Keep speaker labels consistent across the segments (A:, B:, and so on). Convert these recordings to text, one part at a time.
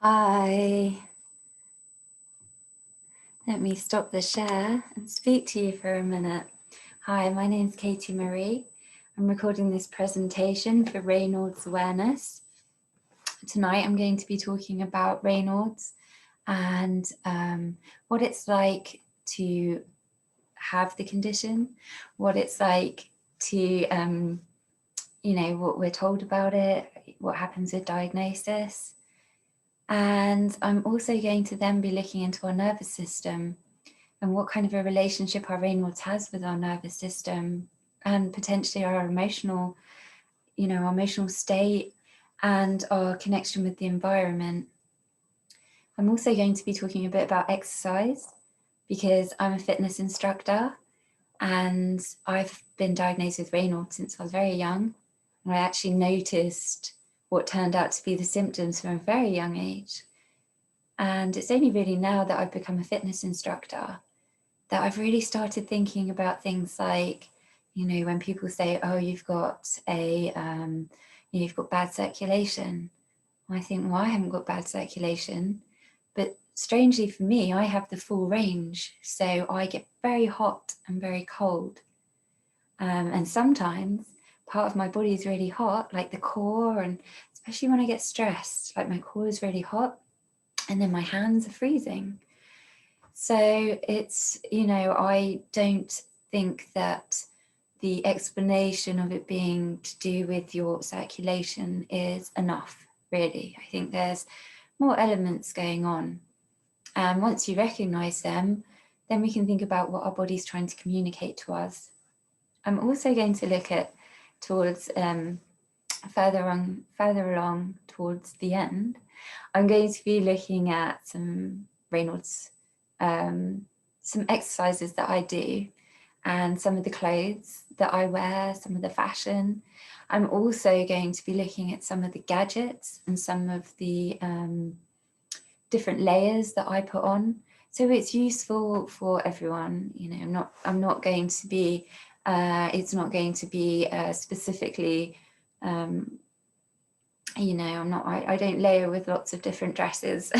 A: Hi, let me stop the share and speak to you for a minute. Hi, my name's Katie Marie. I'm recording this presentation for Raynaud's awareness. Tonight I'm going to be talking about Raynaud's and what it's like to have the condition, what it's like to, what we're told about it, what happens with diagnosis. And I'm also going to then be looking into our nervous system and what kind of a relationship our Raynaud's has with our nervous system and potentially our emotional state and our connection with the environment. I'm also going to be talking a bit about exercise because I'm a fitness instructor and I've been diagnosed with Raynaud's since I was very young. And I actually noticed what turned out to be the symptoms from a very young age. And it's only really now that I've become a fitness instructor that I've really started thinking about things like, when people say, oh, you've got bad circulation. I think, well, I haven't got bad circulation, but strangely for me, I have the full range. So I get very hot and very cold. And sometimes part of my body is really hot, like the core, and especially when I get stressed, like my core is really hot and then my hands are freezing. So it's, I don't think that the explanation of it being to do with your circulation is enough, really. I think there's more elements going on. And once you recognize them, then we can think about what our body's trying to communicate to us. I'm also going to look at towards further along towards the end. I'm going to be looking at some Raynaud's, some exercises that I do and some of the clothes that I wear, some of the fashion. I'm also going to be looking at some of the gadgets and some of the different layers that I put on. So it's useful for everyone. I'm not going to be, it's not going to be specifically, I don't layer with lots of different dresses.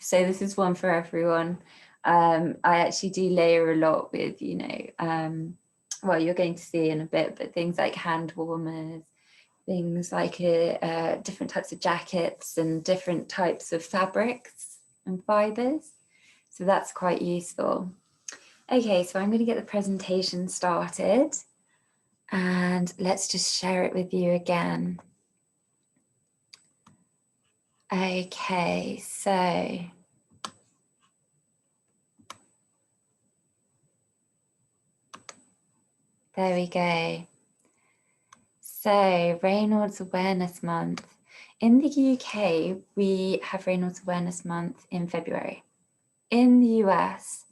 A: So this is one for everyone. I actually do layer a lot with, well, you're going to see in a bit, but things like hand warmers, things like different types of jackets and different types of fabrics and fibers. So that's quite useful. Okay, so I'm going to get the presentation started and let's just share it with you again. Okay, so there we go. So Raynaud's Awareness Month. In the UK, we have Raynaud's Awareness Month in February. In the US,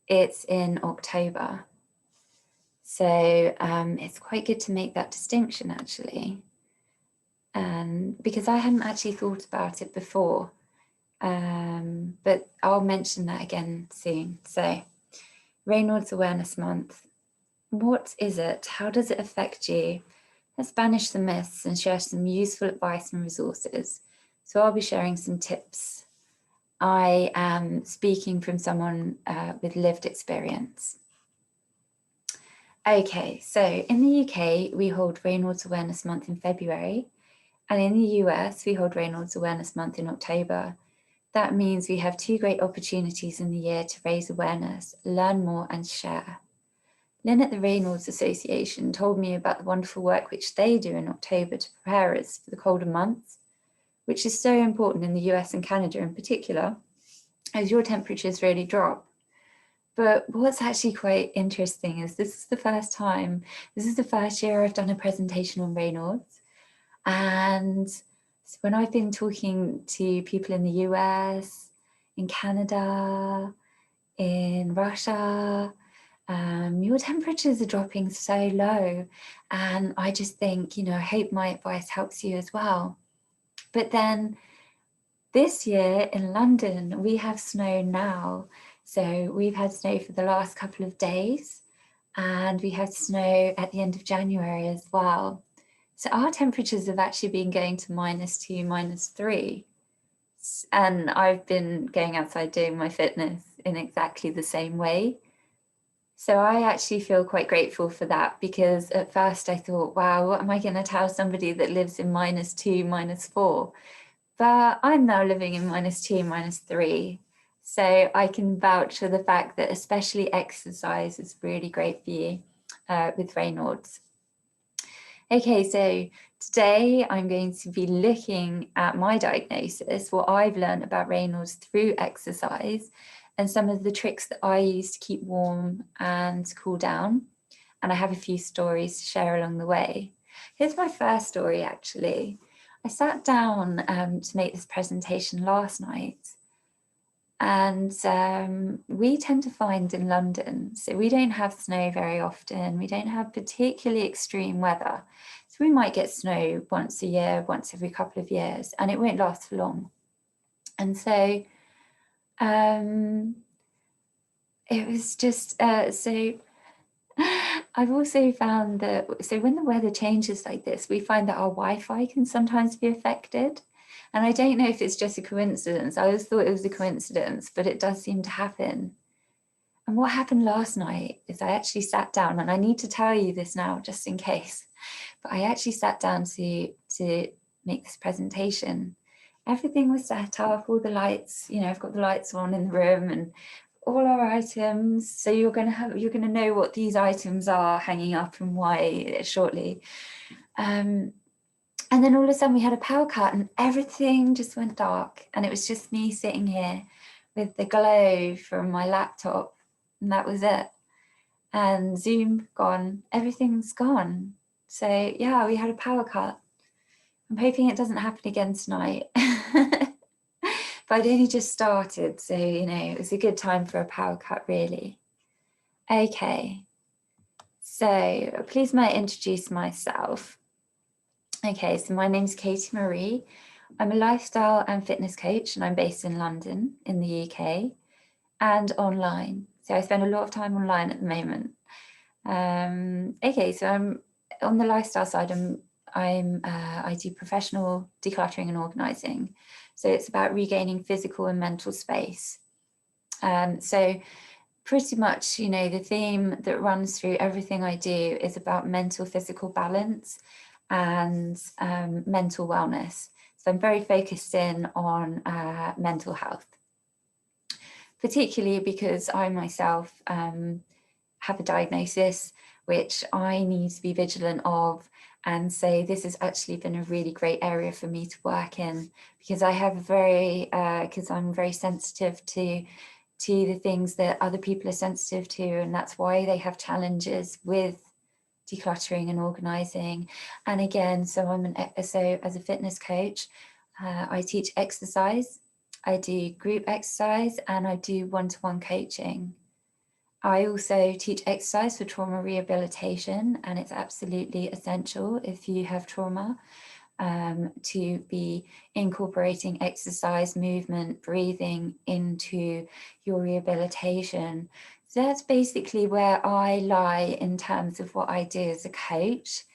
A: it's in October. So it's quite good to make that distinction, actually, because I hadn't actually thought about it before, but I'll mention that again soon. So Raynaud's Awareness Month. What is it? How does it affect you? Let's banish the myths and share some useful advice and resources. So I'll be sharing some tips. I am speaking from someone with lived experience. Okay, so in the UK, we hold Raynaud's Awareness Month in February, and in the US, we hold Raynaud's Awareness Month in October. That means we have two great opportunities in the year to raise awareness, learn more, and share. Lynn at the Raynaud's Association told me about the wonderful work which they do in October to prepare us for the colder months, which is so important in the US and Canada in particular, as your temperatures really drop. But what's actually quite interesting is this is the first year I've done a presentation on Raynaud's. And when I've been talking to people in the US, in Canada, in Russia, your temperatures are dropping so low. And I just think, I hope my advice helps you as well. But then this year in London, we have snow now. So we've had snow for the last couple of days and we had snow at the end of January as well. So our temperatures have actually been going to -2, -3. And I've been going outside doing my fitness in exactly the same way. So I actually feel quite grateful for that, because at first I thought, wow, what am I going to tell somebody that lives in -2, -4? But I'm now living in -2, -3. So I can vouch for the fact that especially exercise is really great for you with Raynaud's. Okay, so today I'm going to be looking at my diagnosis, what I've learned about Raynaud's through exercise, and some of the tricks that I use to keep warm and cool down. And I have a few stories to share along the way. Here's my first story, actually. I sat down to make this presentation last night, and we tend to find in London, so we don't have snow very often. We don't have particularly extreme weather. So we might get snow once a year, once every couple of years, and it won't last for long. And so it was just, so I've also found that, so when the weather changes like this, we find that our Wi-Fi can sometimes be affected. And I don't know if it's just a coincidence. I always thought it was a coincidence, but it does seem to happen. And what happened last night is I actually sat down, and I need to tell you this now, just in case, but I actually sat down to make this presentation. Everything was set up, all the lights, you know, I've got the lights on in the room and all our items. So you're going to know what these items are hanging up and why shortly. And then all of a sudden we had a power cut and everything just went dark. And it was just me sitting here with the glow from my laptop, and that was it. And Zoom gone, everything's gone. So yeah, we had a power cut. I'm hoping it doesn't happen again tonight. But I'd only just started, so, you know, it was a good time for a power cut, really. Okay, so please may I introduce myself. Okay, so my name's Katie Marie. I'm a lifestyle and fitness coach, and I'm based in London in the UK and online. So I spend a lot of time online at the moment. Okay, so I'm on the lifestyle side. I do professional decluttering and organizing. So it's about regaining physical and mental space. So pretty much, you know, the theme that runs through everything I do is about mental, physical balance and mental wellness. So I'm very focused in on mental health, particularly because I myself have a diagnosis which I need to be vigilant of. And so this has actually been a really great area for me to work in, because I have because I'm very sensitive to the things that other people are sensitive to, and that's why they have challenges with decluttering and organizing. And again, so as a fitness coach, I teach exercise, I do group exercise, and I do one-to-one coaching. I also teach exercise for trauma rehabilitation, and it's absolutely essential if you have trauma to be incorporating exercise, movement, breathing into your rehabilitation. So that's basically where I lie in terms of what I do as a coach.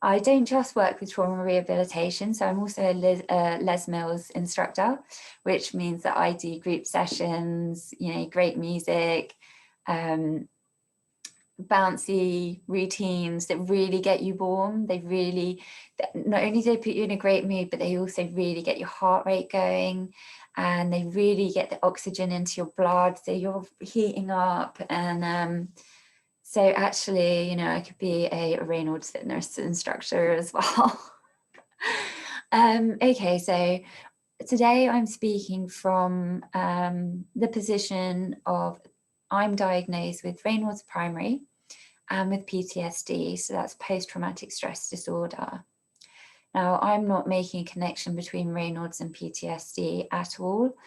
A: I don't just work with trauma rehabilitation, so I'm also a Les Mills instructor, which means that I do group sessions, you know, great music, bouncy routines that really get you warm. They really, not only do they put you in a great mood, but they also really get your heart rate going, and they really get the oxygen into your blood, so you're heating up. And so actually, you know, I could be a Raynaud fitness instructor as well. Okay, so today I'm speaking from the position of I'm diagnosed with Raynaud's primary and with PTSD, so that's post-traumatic stress disorder. Now, I'm not making a connection between Raynaud's and PTSD at all.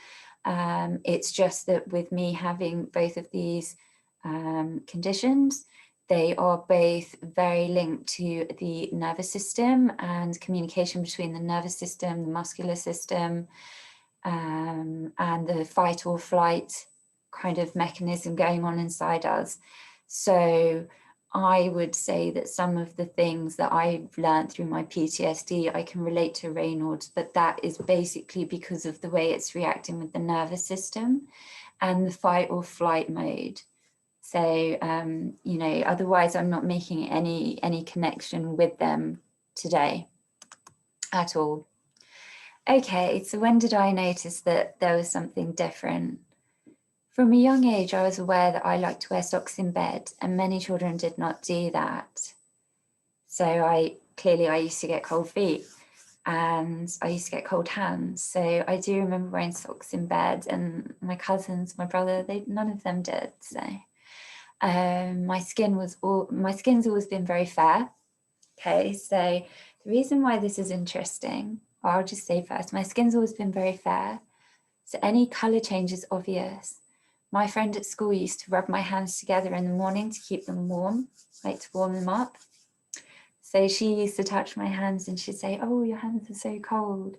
A: It's just that with me having both of these conditions, they are both very linked to the nervous system and communication between the nervous system, the muscular system, and the fight or flight kind of mechanism going on inside us. So I would say that some of the things that I've learned through my PTSD, I can relate to Raynaud's, but that is basically because of the way it's reacting with the nervous system and the fight or flight mode. So, you know, otherwise I'm not making any connection with them today at all. Okay, so when did I notice that there was something different? From a young age, I was aware that I liked to wear socks in bed, and many children did not do that. So I used to get cold feet and I used to get cold hands. So I do remember wearing socks in bed, and my cousins, my brother, none of them did. So my skin's always been very fair. Okay, so the reason why this is interesting, I'll just say first, my skin's always been very fair. So any color change is obvious. My friend at school used to rub my hands together in the morning to keep them warm, like to warm them up. So she used to touch my hands and she'd say, oh, your hands are so cold.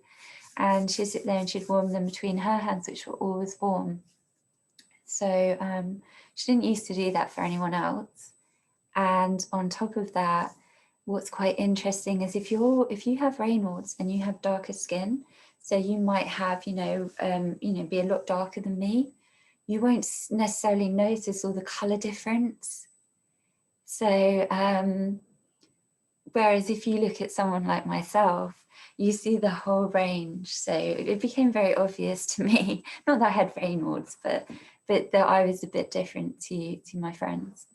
A: And she'd sit there and she'd warm them between her hands, which were always warm. So she didn't used to do that for anyone else. And on top of that, what's quite interesting is if you have Raynaud's and you have darker skin, so you might have, be a lot darker than me, you won't necessarily notice all the color difference. So, whereas if you look at someone like myself, you see the whole range. So it became very obvious to me, not that I had Raynaud's, but that I was a bit different to my friends.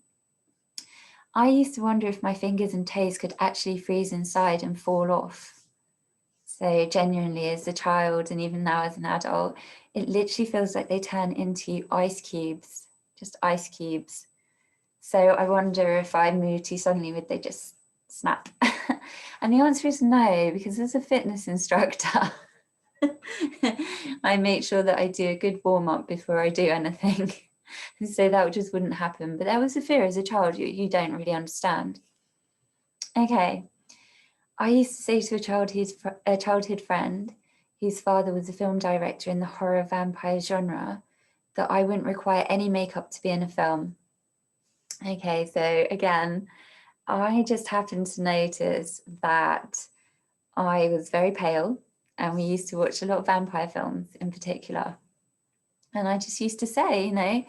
A: I used to wonder if my fingers and toes could actually freeze inside and fall off. So genuinely, as a child and even now as an adult, it literally feels like they turn into ice cubes, just ice cubes. So I wonder if I move too suddenly, would they just snap? And the answer is no, because as a fitness instructor, I make sure that I do a good warm up before I do anything. So that just wouldn't happen. But that was a fear as a child you don't really understand. Okay. I used to say to a childhood friend whose father was a film director in the horror vampire genre that I wouldn't require any makeup to be in a film. Okay, so again, I just happened to notice that I was very pale, and we used to watch a lot of vampire films in particular. And I just used to say,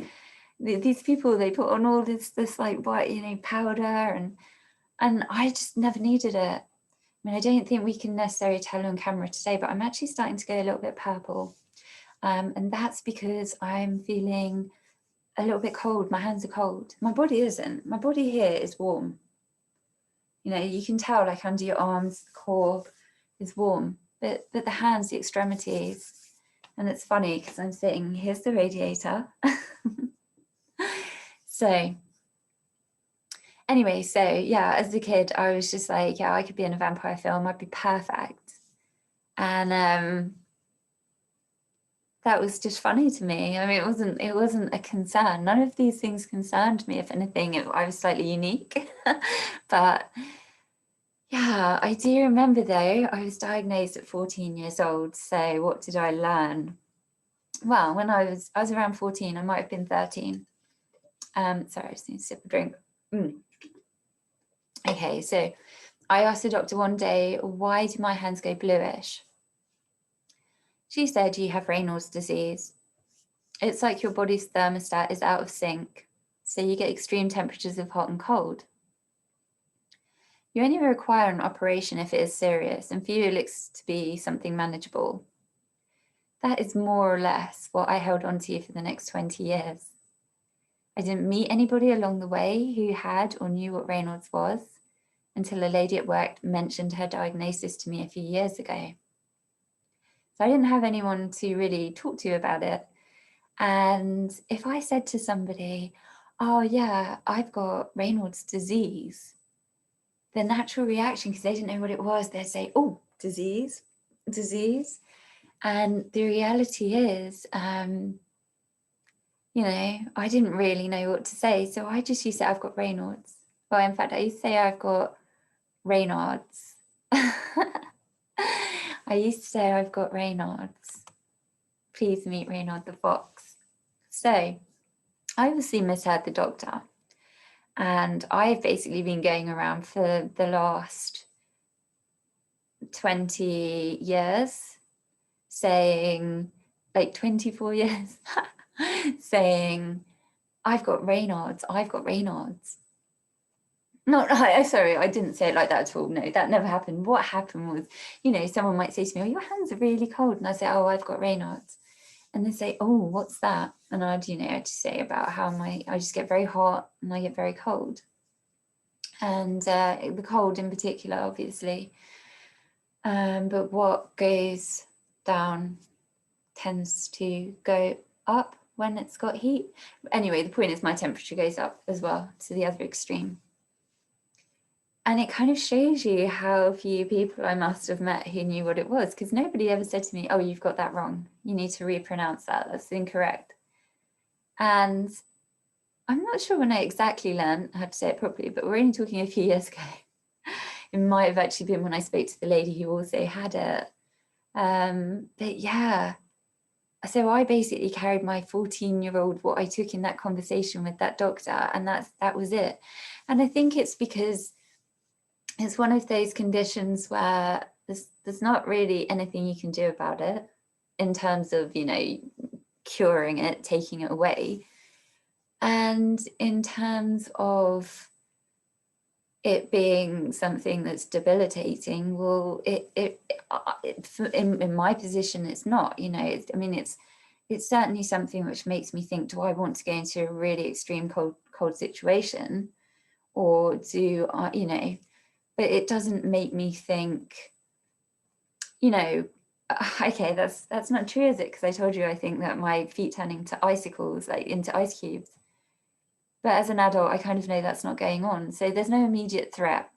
A: these people, they put on all this like white, powder, and I just never needed it. I mean, I don't think we can necessarily tell on camera today, but I'm actually starting to go a little bit purple. And that's because I'm feeling a little bit cold. My hands are cold. My body isn't. My body here is warm. You can tell like under your arms, the core is warm, but the hands, the extremities. And it's funny because I'm sitting, here's the radiator. So anyway, so yeah, as a kid, I was just like, yeah, I could be in a vampire film. I'd be perfect. And that was just funny to me. I mean, it wasn't a concern. None of these things concerned me. If anything, I was slightly unique. But yeah, I do remember though, I was diagnosed at 14 years old. So what did I learn? Well, when I was around 14, I might have been 13. Sorry, I just need to sip a drink. Okay, so I asked the doctor one day, why do my hands go bluish? She said, you have Raynaud's disease. It's like your body's thermostat is out of sync, so you get extreme temperatures of hot and cold. You only require an operation if it is serious, and for you it looks to be something manageable. That is more or less what I held on to for the next 20 years. I didn't meet anybody along the way who had or knew what Raynaud's was until a lady at work mentioned her diagnosis to me a few years ago. So I didn't have anyone to really talk to about it. And if I said to somebody, oh yeah, I've got Raynaud's disease, the natural reaction, because they didn't know what it was, they'd say, oh, disease. And the reality is, I didn't really know what to say. So I just used to say, I've got Raynaud's. Well, in fact, I used to say I've got Raynaud's. I used to say I've got Raynaud's. Please meet Raynaud the fox. So I obviously misheard the doctor. And I've basically been going around for the last 20 years saying, like 24 years, saying, I've got Raynaud's, I've got Raynaud's. Not, sorry, I didn't say it like that at all. No, that never happened. What happened was, you know, someone might say to me, oh, your hands are really cold. And I say, oh, I've got Raynaud's. And they say, oh, what's that? And I'd, you know, I'd say about how I just get very hot and I get very cold. And the cold in particular, obviously. But what goes down tends to go up when it's got heat. Anyway, the point is my temperature goes up as well to the other extreme. And it kind of shows you how few people I must have met who knew what it was, because nobody ever said to me, oh, you've got that wrong. You need to repronounce that. That's incorrect. And I'm not sure when I exactly learned how to say it properly, but we're only talking a few years ago. It might have actually been when I spoke to the lady who also had it. But yeah, so I basically carried my 14-year-old, what I took in that conversation with that doctor, and that was it. And I think it's because it's one of those conditions where there's not really anything you can do about it in terms of, you know, curing it, taking it away. And in terms of it being something that's debilitating, well, in my position, it's not, you know, it's certainly something which makes me think, do I want to go into a really extreme cold situation, or do I, you know, but it doesn't make me think, you know, okay, that's not true, is it? Because I told you I think that my feet turn into icicles, like into ice cubes. But as an adult, I kind of know that's not going on. So there's no immediate threat.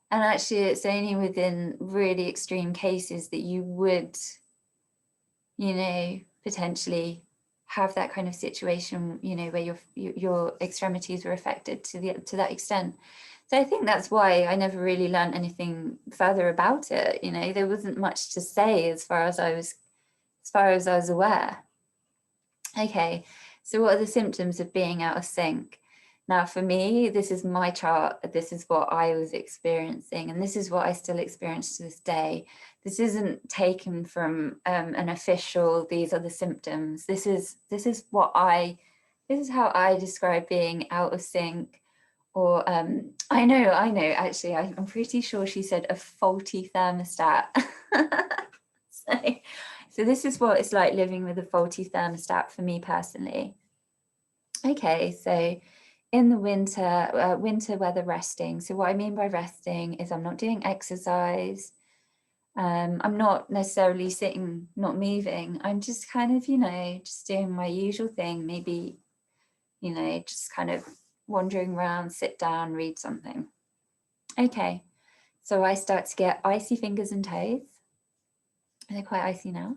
A: And actually, it's only within really extreme cases that you would, you know, potentially have that kind of situation, you know, where your extremities were affected to that extent. So I think that's why I never really learned anything further about it. You know, there wasn't much to say as far as I was aware. Okay, so what are the symptoms of being out of sync? Now, for me, this is my chart. This is what I was experiencing, and this is what I still experience to this day. This isn't taken from an official, these are the symptoms. This is how I describe being out of sync. Or I know, actually, I'm pretty sure she said a faulty thermostat. So this is what it's like living with a faulty thermostat for me personally. Okay, so in the winter weather resting. So what I mean by resting is I'm not doing exercise. I'm not necessarily sitting, not moving. I'm just kind of, you know, just doing my usual thing. Maybe, you know, just kind of wandering around, sit down, read something. Okay, so I start to get icy fingers and toes. They're quite icy now.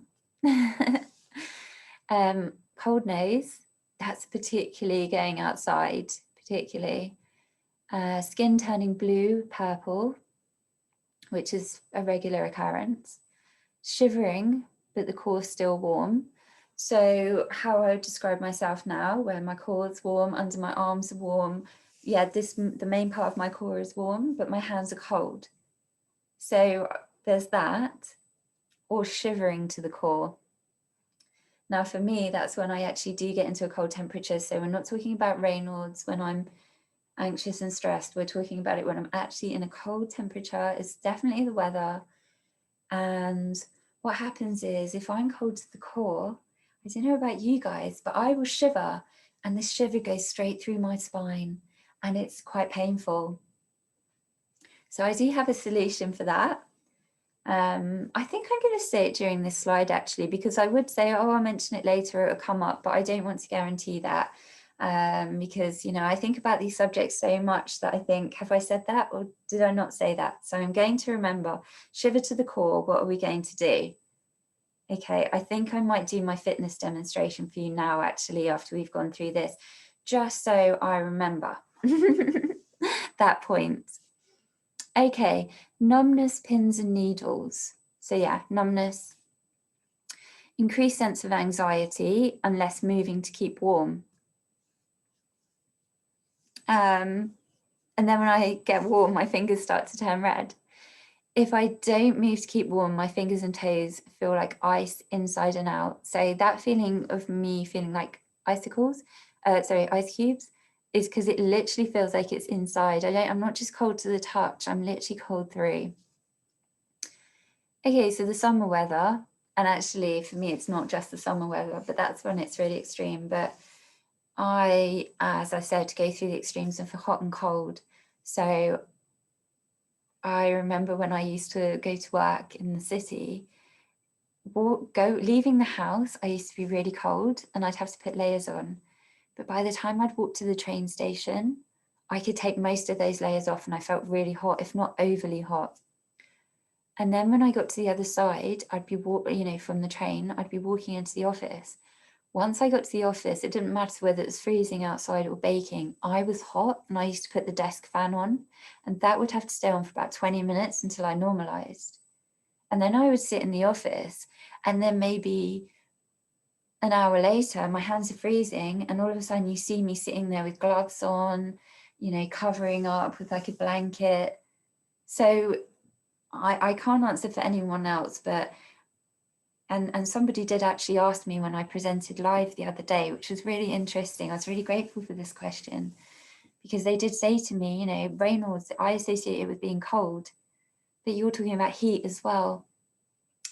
A: Cold nose, that's particularly going outside, particularly. Skin turning blue, purple, which is a regular occurrence. Shivering, but the core's still warm. So how I would describe myself now, where my core is warm, under my arms are warm. Yeah, the main part of my core is warm, but my hands are cold. So there's that, or shivering to the core. Now, for me, that's when I actually do get into a cold temperature. So we're not talking about Raynaud's when I'm anxious and stressed. We're talking about it when I'm actually in a cold temperature. It's definitely the weather. And what happens is if I'm cold to the core, I don't know about you guys, but I will shiver, and the shiver goes straight through my spine, and it's quite painful. So I do have a solution for that. I think I'm going to say it during this slide, actually, because I would say, oh, I'll mention it later, it'll come up, but I don't want to guarantee that, because, you know, I think about these subjects so much that I think, have I said that or did I not say that? So I'm going to remember, shiver to the core, what are we going to do? Okay, I think I might do my fitness demonstration for you now, actually, after we've gone through this, just so I remember that point. Okay, numbness, pins and needles. So yeah, numbness, increased sense of anxiety and less moving to keep warm. And then when I get warm, my fingers start to turn red. If I don't move to keep warm, my fingers and toes feel like ice inside and out. So that feeling of me feeling like ice cubes, is because it literally feels like it's inside. I'm not just cold to the touch, I'm literally cold through. Okay, so the summer weather, and actually for me, it's not just the summer weather, but that's when it's really extreme. But as I said, go through the extremes and for hot and cold. So I remember when I used to go to work in the city, leaving the house, I used to be really cold and I'd have to put layers on. But by the time I'd walk to the train station, I could take most of those layers off and I felt really hot, if not overly hot. And then when I got to the other side, I'd be from the train, I'd be walking into the office. Once I got to the office, it didn't matter whether it was freezing outside or baking. I was hot and I used to put the desk fan on, and that would have to stay on for about 20 minutes until I normalized. And then I would sit in the office, and then maybe an hour later, my hands are freezing, and all of a sudden you see me sitting there with gloves on, covering up with like a blanket. So I can't answer for anyone else, but and somebody did actually ask me when I presented live the other day, which was really interesting. I was really grateful for this question, because they did say to me, Raynaud's, I associate it with being cold, but you're talking about heat as well.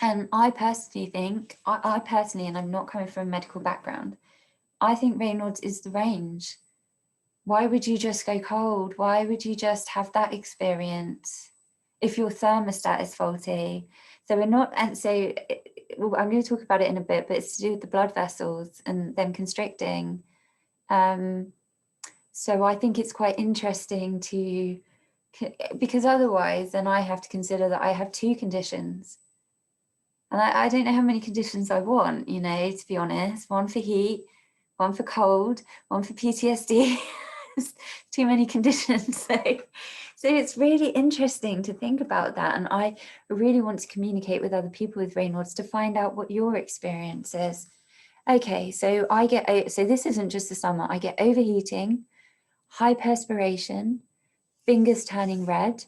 A: And I personally think, and I'm not coming from a medical background, I think Raynaud's is the range. Why would you just go cold? Why would you just have that experience if your thermostat is faulty? So we're not, and so I'm going to talk about it in a bit, but it's to do with the blood vessels and them constricting. So I think it's quite interesting because otherwise then I have to consider that I have two conditions. And I don't know how many conditions I want, to be honest. One for heat, one for cold, one for PTSD. Too many conditions. So it's really interesting to think about that. And I really want to communicate with other people with Raynaud's to find out what your experience is. Okay, so so this isn't just the summer. I get overheating, high perspiration, fingers turning red.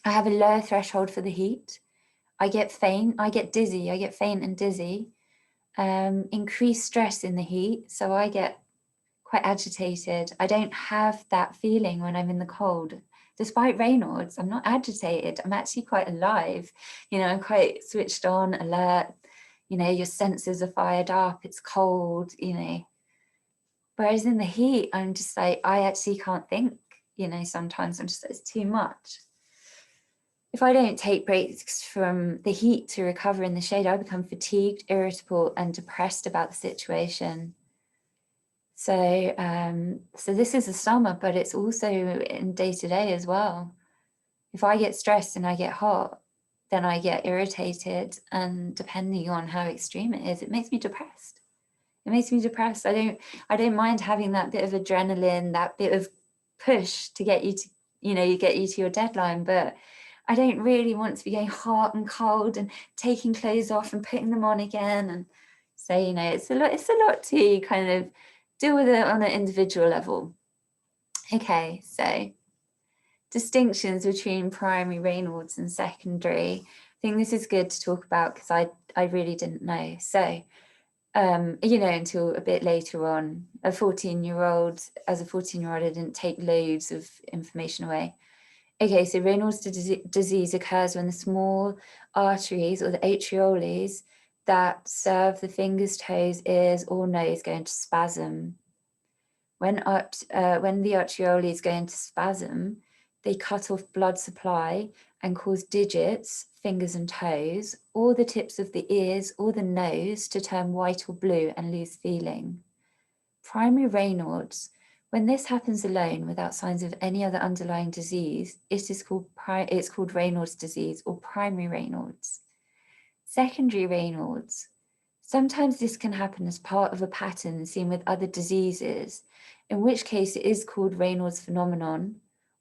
A: I have a lower threshold for the heat. I get faint, I get faint and dizzy. Increased stress in the heat, so I get quite agitated. I don't have that feeling when I'm in the cold. Despite Raynaud's, I'm not agitated. I'm actually quite alive. I'm quite switched on, alert. Your senses are fired up. It's cold, Whereas in the heat, I'm just like, I actually can't think, sometimes I'm just, it's too much. If I don't take breaks from the heat to recover in the shade, I become fatigued, irritable, and depressed about the situation. So this is the summer, but it's also in day-to-day as well. If I get stressed and I get hot, then I get irritated, and depending on how extreme it is, it makes me depressed. I don't mind having that bit of adrenaline, that bit of push to get you to, get you to your deadline, but I don't really want to be going hot and cold and taking clothes off and putting them on again. And so, it's a lot to kind of deal with it on an individual level. Okay, so distinctions between primary Raynaud's and secondary. I think this is good to talk about because I really didn't know. So, until a bit later on, as a 14-year-old, I didn't take loads of information away. Okay, so Raynaud's disease occurs when the small arteries or the arterioles that serve the fingers, toes, ears, or nose go into spasm. When the arterioles go into spasm, they cut off blood supply and cause digits, fingers and toes, or the tips of the ears or the nose to turn white or blue and lose feeling. Primary Raynaud's, when this happens alone without signs of any other underlying disease, it's called Raynaud's disease or primary Raynaud's. Secondary Raynaud's, sometimes this can happen as part of a pattern seen with other diseases, in which case it is called Raynaud's phenomenon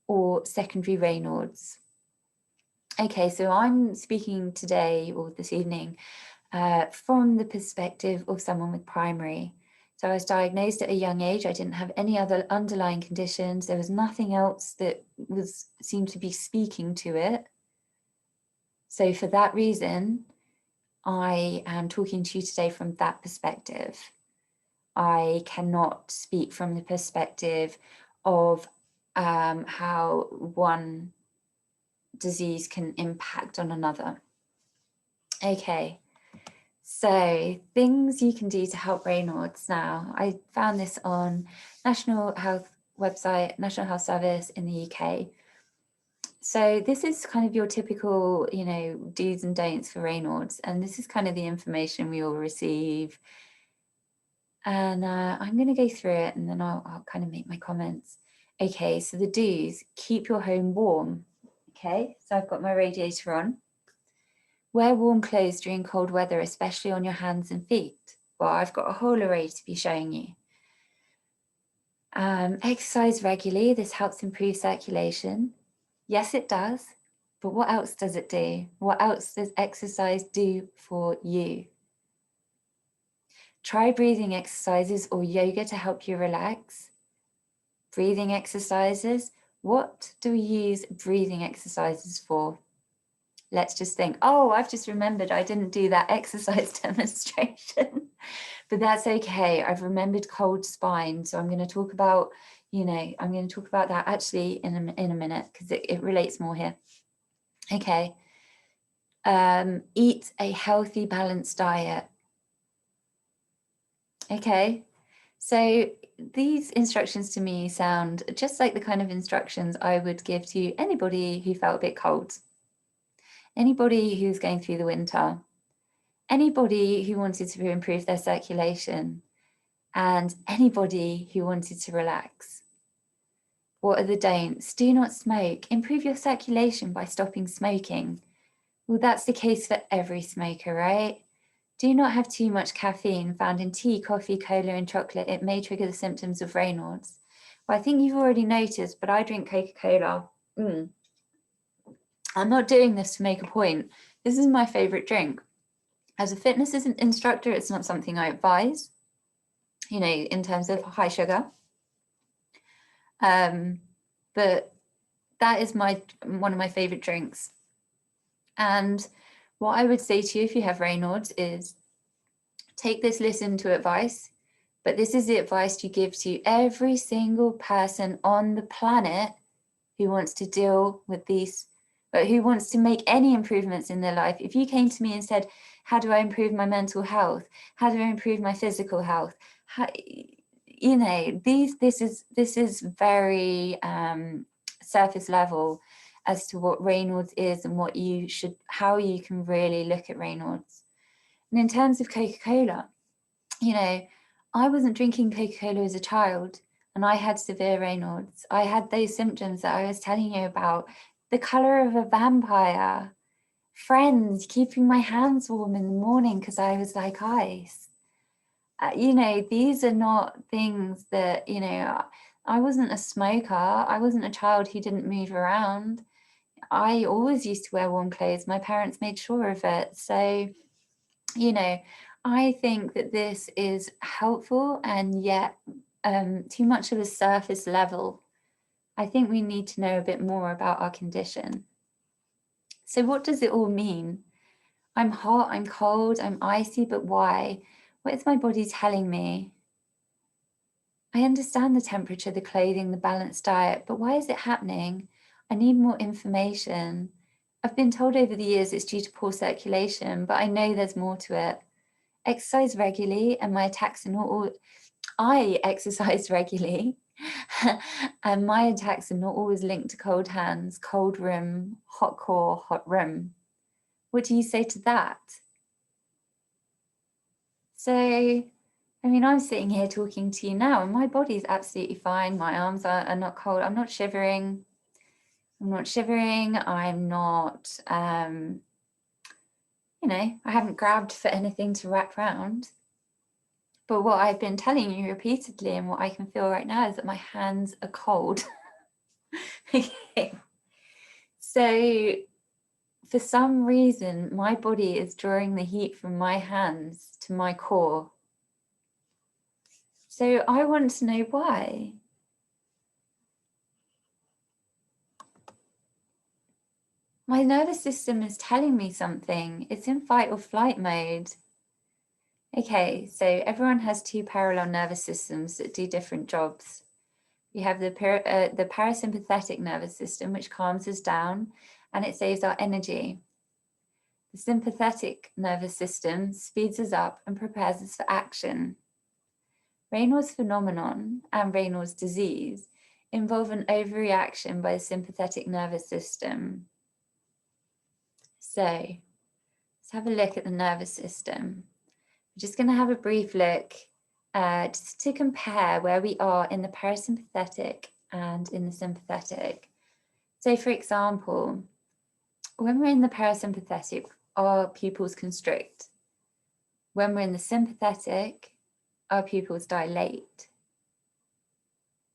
A: or secondary Raynaud's. Okay, so I'm speaking today or this evening from the perspective of someone with primary. So I was diagnosed at a young age. I didn't have any other underlying conditions. There was nothing else that seemed to be speaking to it. So for that reason, I am talking to you today from that perspective. I cannot speak from the perspective of how one disease can impact on another. Okay, so things you can do to help Raynaud's now. I found this on National Health website, National Health Service in the UK. So this is kind of your typical, do's and don'ts for Raynaud's, and this is kind of the information we all receive. And I'm going to go through it and then I'll kind of make my comments. Okay, so the do's: keep your home warm. Okay, so I've got my radiator on. Wear warm clothes during cold weather, especially on your hands and feet. Well, I've got a whole array to be showing you. Exercise regularly. This helps improve circulation. Yes, it does. But what else does it do? What else does exercise do for you? Try breathing exercises or yoga to help you relax. Breathing exercises. What do we use breathing exercises for? Let's just think, oh, I've just remembered I didn't do that exercise demonstration, but that's okay. I've remembered cold spine. So I'm going to talk about, I'm going to talk about that actually in a minute because it relates more here. Okay. Eat a healthy, balanced diet. Okay. So these instructions to me sound just like the kind of instructions I would give to anybody who felt a bit cold, anybody who's going through the winter, anybody who wanted to improve their circulation, and anybody who wanted to relax. What are the don'ts? Do not smoke. Improve your circulation by stopping smoking. Well, that's the case for every smoker, right? Do not have too much caffeine found in tea, coffee, cola, and chocolate. It may trigger the symptoms of Raynaud's. Well, I think you've already noticed, but I drink Coca-Cola. I'm not doing this to make a point. This is my favorite drink. As a fitness instructor, it's not something I advise, in terms of high sugar. But that is one of my favorite drinks. And what I would say to you if you have Raynaud's is take this listen to advice, but this is the advice you give to every single person on the planet who wants to deal with these, but who wants to make any improvements in their life. If you came to me and said, how do I improve my mental health? How do I improve my physical health? This is very surface level as to what Raynaud's is and how you can really look at Raynaud's. And in terms of Coca-Cola, I wasn't drinking Coca-Cola as a child and I had severe Raynaud's. I had those symptoms that I was telling you about, the color of a vampire, friends, keeping my hands warm in the morning because I was like ice. These are not things that, I wasn't a smoker. I wasn't a child who didn't move around. I always used to wear warm clothes. My parents made sure of it. So, I think that this is helpful and yet too much of a surface level. I think we need to know a bit more about our condition. So what does it all mean? I'm hot, I'm cold, I'm icy, but why? What is my body telling me? I understand the temperature, the clothing, the balanced diet, but why is it happening? I need more information. I've been told over the years it's due to poor circulation, but I know there's more to it. Exercise regularly and my attacks are not all... I exercise regularly and my attacks are not always linked to cold hands, cold room, hot core, hot room. What do you say to that? So, I'm sitting here talking to you now and my body's absolutely fine. My arms are not cold. I'm not shivering. I'm not, I haven't grabbed for anything to wrap around. But what I've been telling you repeatedly and what I can feel right now is that my hands are cold. Okay. So for some reason, my body is drawing the heat from my hands to my core. So I want to know why. My nervous system is telling me something. It's in fight or flight mode. Okay, so everyone has two parallel nervous systems that do different jobs. We have the parasympathetic nervous system, which calms us down and it saves our energy. The sympathetic nervous system speeds us up and prepares us for action. Raynaud's phenomenon and Raynaud's disease involve an overreaction by the sympathetic nervous system. So let's have a look at the nervous system. We're just going to have a brief look just to compare where we are in the parasympathetic and in the sympathetic. So for example, when we're in the parasympathetic, our pupils constrict. When we're in the sympathetic, our pupils dilate.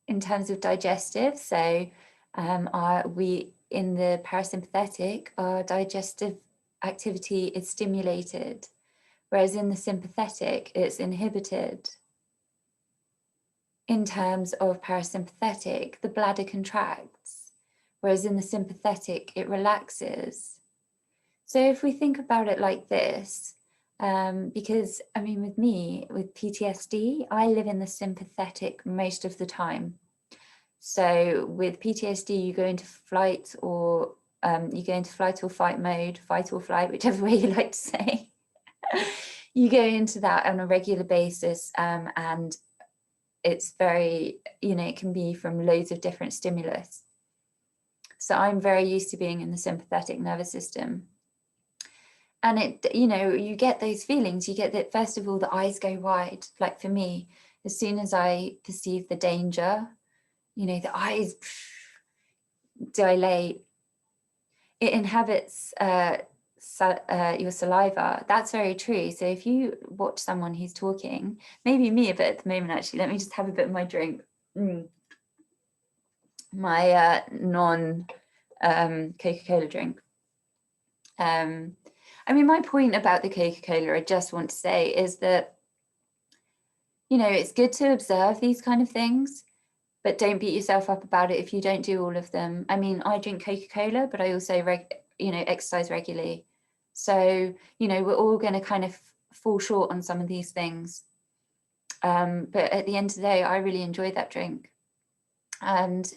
A: In terms of digestive, so we in the parasympathetic, our digestive activity is stimulated, whereas in the sympathetic, it's inhibited. In terms of parasympathetic, the bladder contracts, whereas in the sympathetic, it relaxes. So if we think about it like this, because I mean, with me, with PTSD, I live in the sympathetic most of the time. So with PTSD, you go into flight or fight mode, fight or flight, whichever way you like to say. You go into that on a regular basis, and it's very, it can be from loads of different stimulus. So I'm very used to being in the sympathetic nervous system. And it, you get those feelings. You get that, first of all, the eyes go wide. Like for me, as soon as I perceive the danger, the eyes dilate. It inhabits your saliva. That's very true. So if you watch someone who's talking, maybe me a bit at the moment, actually, let me just have a bit of my drink. My non Coca-Cola drink. I mean, my point about the Coca-Cola, I just want to say, is that, it's good to observe these kind of things, but don't beat yourself up about it if you don't do all of them. I mean, I drink Coca-Cola, but I also, exercise regularly. So, we're all going to kind of fall short on some of these things. But at the end of the day, I really enjoy that drink. And,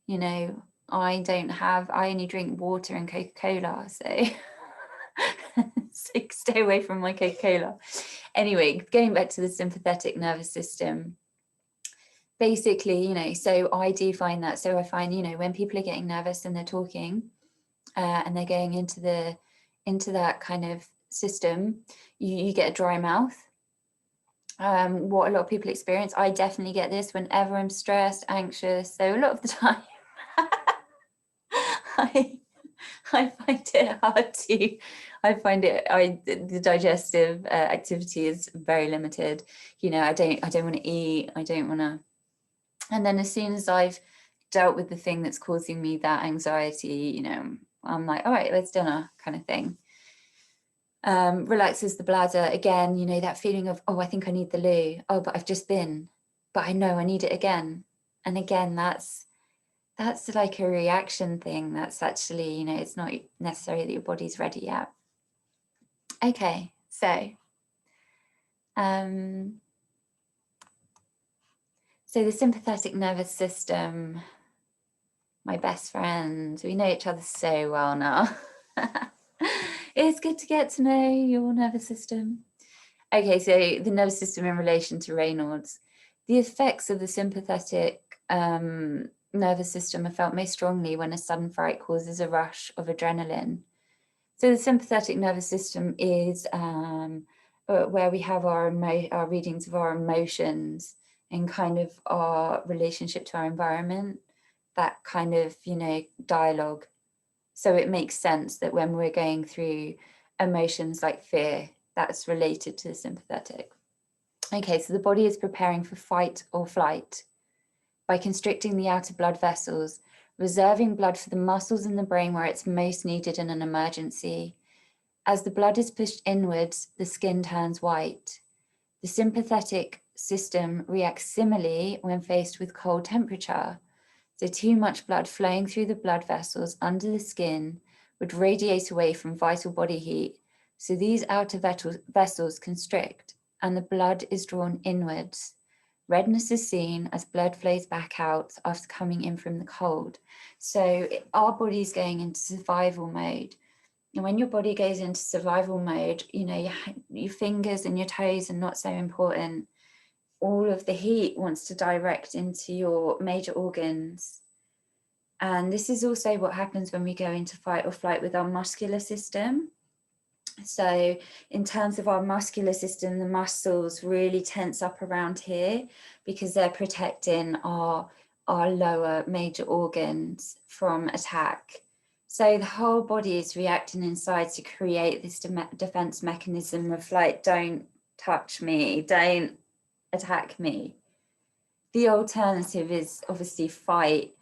A: I only drink water and Coca-Cola, so... So stay away from my Coca-Cola. Anyway, going back to the sympathetic nervous system, basically, so I do find that. So I find, when people are getting nervous and they're talking and they're going into that kind of system, you get a dry mouth. What a lot of people experience, I definitely get this whenever I'm stressed, anxious. So a lot of the time, I find it hard to, the digestive activity is very limited. I don't want to eat. I don't want to. And then as soon as I've dealt with the thing that's causing me that anxiety, I'm like, all right, let's dinner kind of thing. Relaxes the bladder. Again, that feeling of, oh, I think I need the loo. Oh, but I've just been, but I know I need it again. And again, that's like a reaction thing. That's actually, it's not necessarily that your body's ready yet. Okay, so the sympathetic nervous system, my best friend, we know each other so well now. It's good to get to know your nervous system. Okay, so the nervous system in relation to Raynaud's. The effects of the sympathetic nervous system are felt most strongly when a sudden fright causes a rush of adrenaline. So the sympathetic nervous system is where we have our readings of our emotions and kind of our relationship to our environment, that kind of, dialogue. So it makes sense that when we're going through emotions like fear, that's related to the sympathetic. Okay, so the body is preparing for fight or flight by constricting the outer blood vessels, reserving blood for the muscles in the brain where it's most needed in an emergency. As the blood is pushed inwards, the skin turns white. The sympathetic system reacts similarly when faced with cold temperature. So too much blood flowing through the blood vessels under the skin would radiate away from vital body heat. So these outer vessels constrict and the blood is drawn inwards. Redness is seen as blood flows back out after coming in from the cold. So our body's going into survival mode. And when your body goes into survival mode, you know, your fingers and your toes are not so important. All of the heat wants to direct into your major organs. And this is also what happens when we go into fight or flight with our muscular system. So in terms of our muscular system, the muscles really tense up around here because they're protecting our lower major organs from attack. So the whole body is reacting inside to create this defense mechanism of like, don't touch me, don't attack me. The alternative is obviously fight,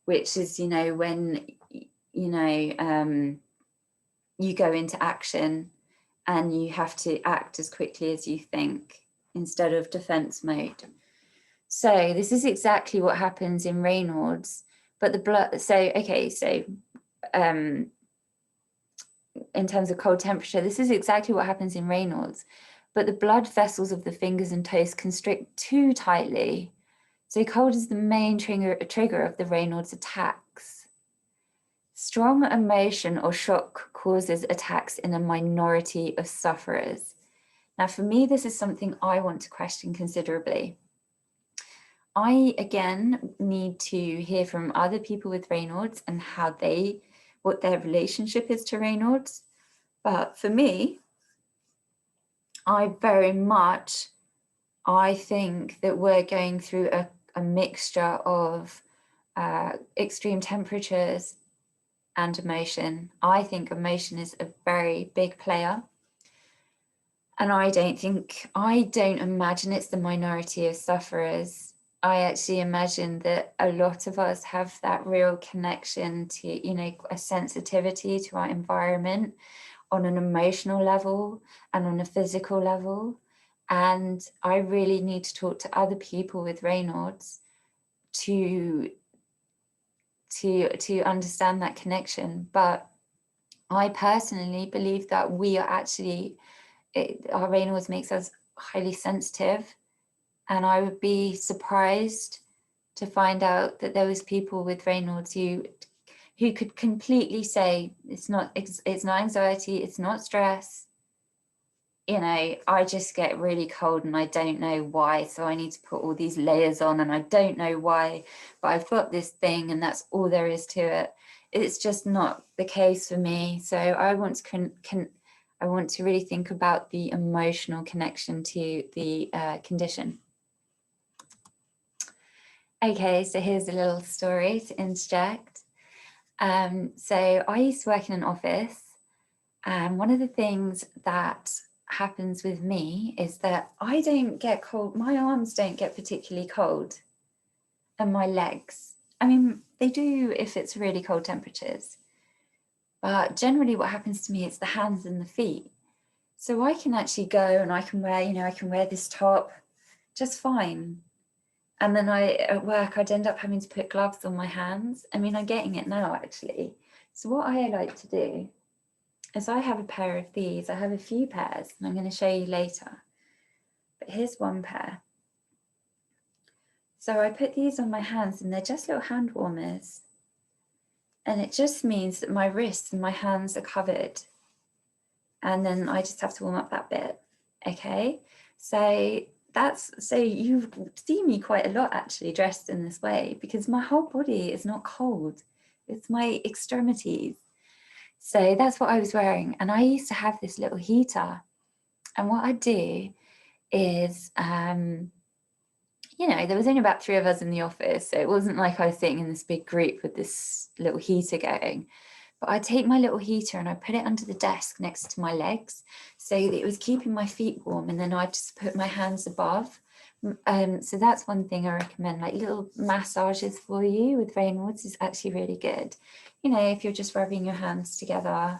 A: which is, you know, when, you know, you go into action and you have to act as quickly as you think instead of defense mode. So this is exactly what happens in Raynaud's, but the blood, so, okay, so in terms of cold temperature, this is exactly what happens in Raynaud's, but the blood vessels of the fingers and toes constrict too tightly. So cold is the main trigger of the Raynaud's attacks. Strong emotion or shock causes attacks in a minority of sufferers. Now, for me, this is something I want to question considerably. I, again, need to hear from other people with Raynaud's and what their relationship is to Raynaud's. But for me, I think that we're going through a mixture of extreme temperatures and emotion. I think emotion is a very big player. And I don't imagine it's the minority of sufferers. I actually imagine that a lot of us have that real connection to, you know, a sensitivity to our environment on an emotional level and on a physical level. And I really need to talk to other people with Raynaud's to understand that connection. But I personally believe that we are actually, our Raynaud's makes us highly sensitive. And I would be surprised to find out that there was people with Raynaud's who could completely say, it's not anxiety, it's not stress. You know, I just get really cold and I don't know why. So I need to put all these layers on and I don't know why, but I've got this thing and that's all there is to it. It's just not the case for me. So I want to really think about the emotional connection to the condition. Okay, so here's a little story to interject. So I used to work in an office, and one of the things that happens with me is that I don't get cold. My arms don't get particularly cold, and my legs. I mean, they do if it's really cold temperatures. But generally what happens to me is the hands and the feet. So I can actually go and I can wear this top just fine. And then at work, I'd end up having to put gloves on my hands. I mean, I'm getting it now, actually. So what I like to do is I have a pair of these. I have a few pairs, and I'm going to show you later. But here's one pair. So I put these on my hands, and they're just little hand warmers. And it just means that my wrists and my hands are covered. And then I just have to warm up that bit. Okay, so you see me quite a lot actually dressed in this way because my whole body is not cold. It's my extremities. So that's what I was wearing. And I used to have this little heater. And what I do is, you know, there was only about 3 of us in the office. So it wasn't like I was sitting in this big group with this little heater going. But I take my little heater and I put it under the desk next to my legs so that it was keeping my feet warm. And then I just put my hands above. So that's one thing I recommend, like little massages for you with Raynaud's is actually really good. You know, if you're just rubbing your hands together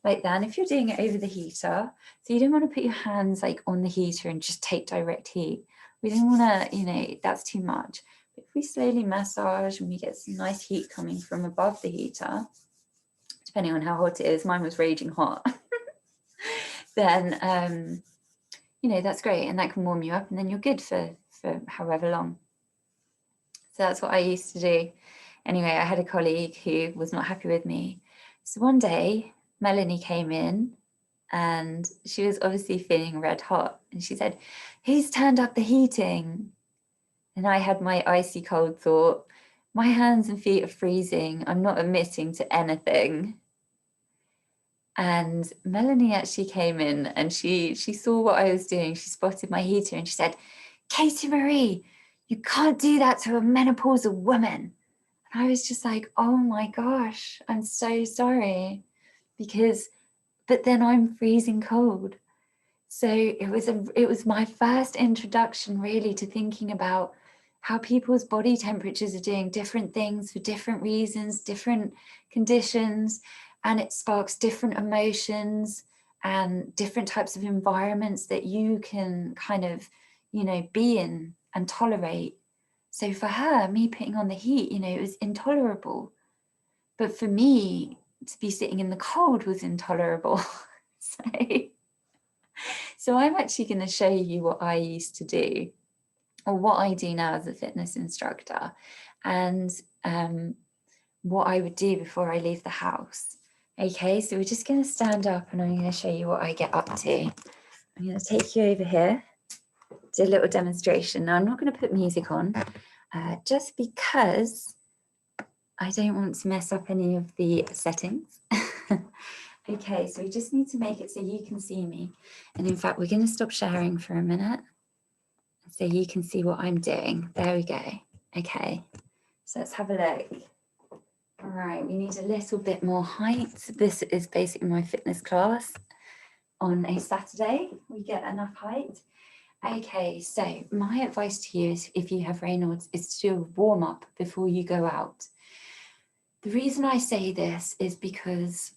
A: like that. And if you're doing it over the heater, so you don't want to put your hands like on the heater and just take direct heat. We don't want to, you know, that's too much. But if we slowly massage and we get some nice heat coming from above the heater, depending on how hot it is, mine was raging hot, then, you know, that's great. And that can warm you up and then you're good for however long. So that's what I used to do. Anyway, I had a colleague who was not happy with me. So one day, Melanie came in and she was obviously feeling red hot. And she said, "Who's turned up the heating?" And I had my icy cold thought, my hands and feet are freezing. I'm not admitting to anything. And Melanie actually came in and she saw what I was doing. She spotted my heater and she said, "Katie Marie, you can't do that to a menopausal woman." And I was just like, oh my gosh, I'm so sorry. But then I'm freezing cold. So it was my first introduction really to thinking about how people's body temperatures are doing different things for different reasons, different conditions, and it sparks different emotions and different types of environments that you can kind of, you know, be in and tolerate. So for her, me putting on the heat, you know, it was intolerable. But for me, to be sitting in the cold was intolerable. So I'm actually going to show you what I used to do, or what I do now as a fitness instructor, and what I would do before I leave the house. Okay, so we're just going to stand up and I'm going to show you what I get up to. I'm going to take you over here, do a little demonstration. Now I'm not going to put music on, just because I don't want to mess up any of the settings. Okay, so we just need to make it so you can see me. And in fact, we're going to stop sharing for a minute so you can see what I'm doing. There we go. Okay, so let's have a look. All right, we need a little bit more height. This is basically my fitness class. On a Saturday, we get enough height. Okay, so my advice to you is, if you have Raynaud's, is to do a warm up before you go out. The reason I say this is because,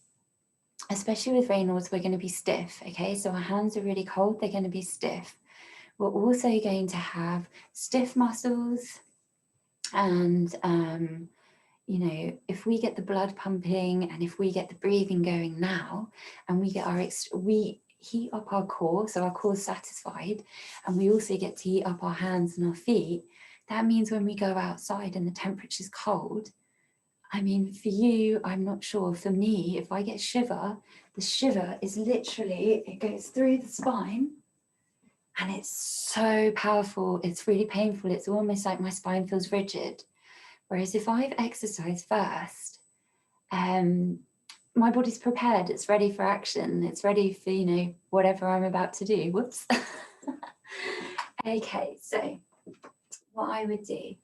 A: especially with Raynaud's, we're going to be stiff. Okay, so our hands are really cold, they're going to be stiff. We're also going to have stiff muscles, and you know, if we get the blood pumping and if we get the breathing going now, and we get we heat up our core, so our core's satisfied, and we also get to heat up our hands and our feet, that means when we go outside and the temperature's cold, I mean, for you, I'm not sure. For me, if I get shiver, the shiver is literally, it goes through the spine and it's so powerful. It's really painful. It's almost like my spine feels rigid. Whereas if I've exercised first, my body's prepared. It's ready for action. It's ready for, you know, whatever I'm about to do. Whoops. Okay, so what I would do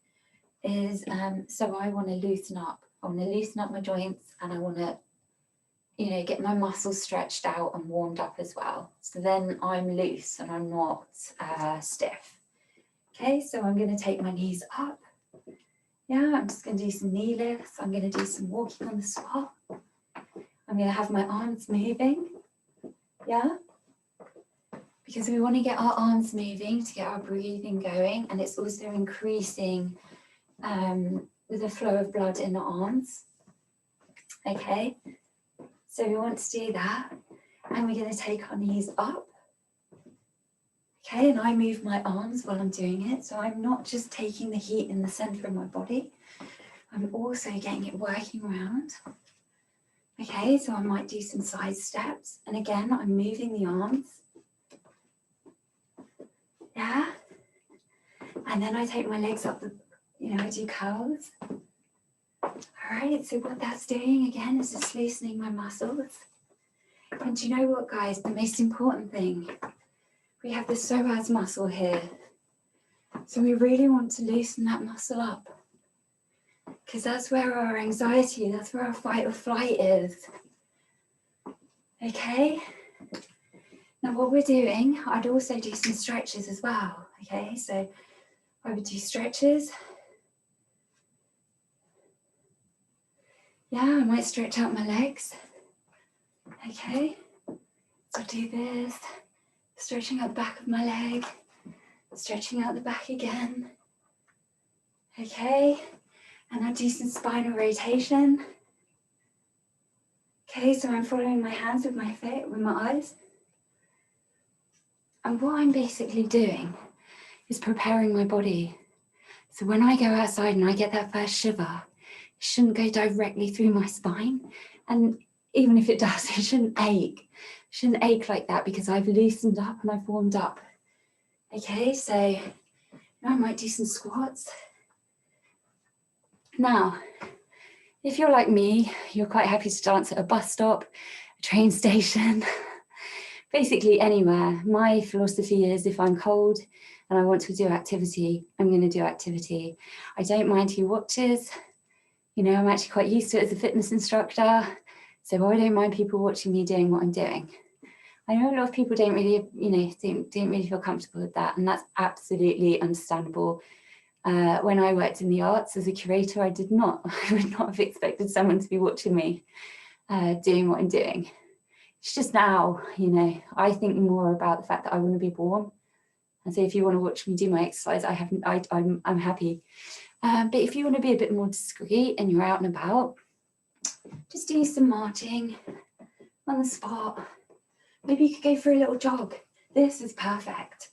A: is, so I want to loosen up. I want to loosen up my joints and I want to, you know, get my muscles stretched out and warmed up as well. So then I'm loose and I'm not stiff. Okay, so I'm going to take my knees up. Yeah, I'm just going to do some knee lifts. I'm going to do some walking on the spot. I'm going to have my arms moving. Yeah, because we want to get our arms moving to get our breathing going, and it's also increasing the flow of blood in the arms. Okay, so we want to do that, and we're going to take our knees up. Okay, and I move my arms while I'm doing it, so I'm not just taking the heat in the center of my body, I'm also getting it working around. Okay, so I might do some side steps, and again I'm moving the arms. Yeah, and then I take my legs up, I do curls. All right, so what that's doing again is just loosening my muscles. And do you know what, guys? The most important thing, we have the psoas muscle here. So we really want to loosen that muscle up, because that's where our anxiety, that's where our fight or flight is. Okay? Now what we're doing, I'd also do some stretches as well. Okay, so I would do stretches. Yeah, I might stretch out my legs. Okay, so I'll do this, stretching out the back of my leg, stretching out the back again. Okay, and I'll do some spinal rotation. Okay, so I'm following my hands with my feet, with my eyes. And what I'm basically doing is preparing my body. So when I go outside and I get that first shiver, it shouldn't go directly through my spine. And even if it does, it shouldn't ache. It shouldn't ache like that because I've loosened up and I've warmed up. Okay, so now I might do some squats. Now, if you're like me, you're quite happy to dance at a bus stop, a train station, basically anywhere. My philosophy is if I'm cold and I want to do activity, I'm going to do activity. I don't mind who watches. You know, I'm actually quite used to it as a fitness instructor, so I don't mind people watching me doing what I'm doing. I know a lot of people don't really, you know, don't really feel comfortable with that, and that's absolutely understandable. When I worked in the arts as a curator, I would not have expected someone to be watching me doing what I'm doing. It's just now, you know, I think more about the fact that I want to be warm. And so if you want to watch me do my exercise, I'm happy. But if you want to be a bit more discreet and you're out and about, just do some marching on the spot. Maybe you could go for a little jog. This is perfect.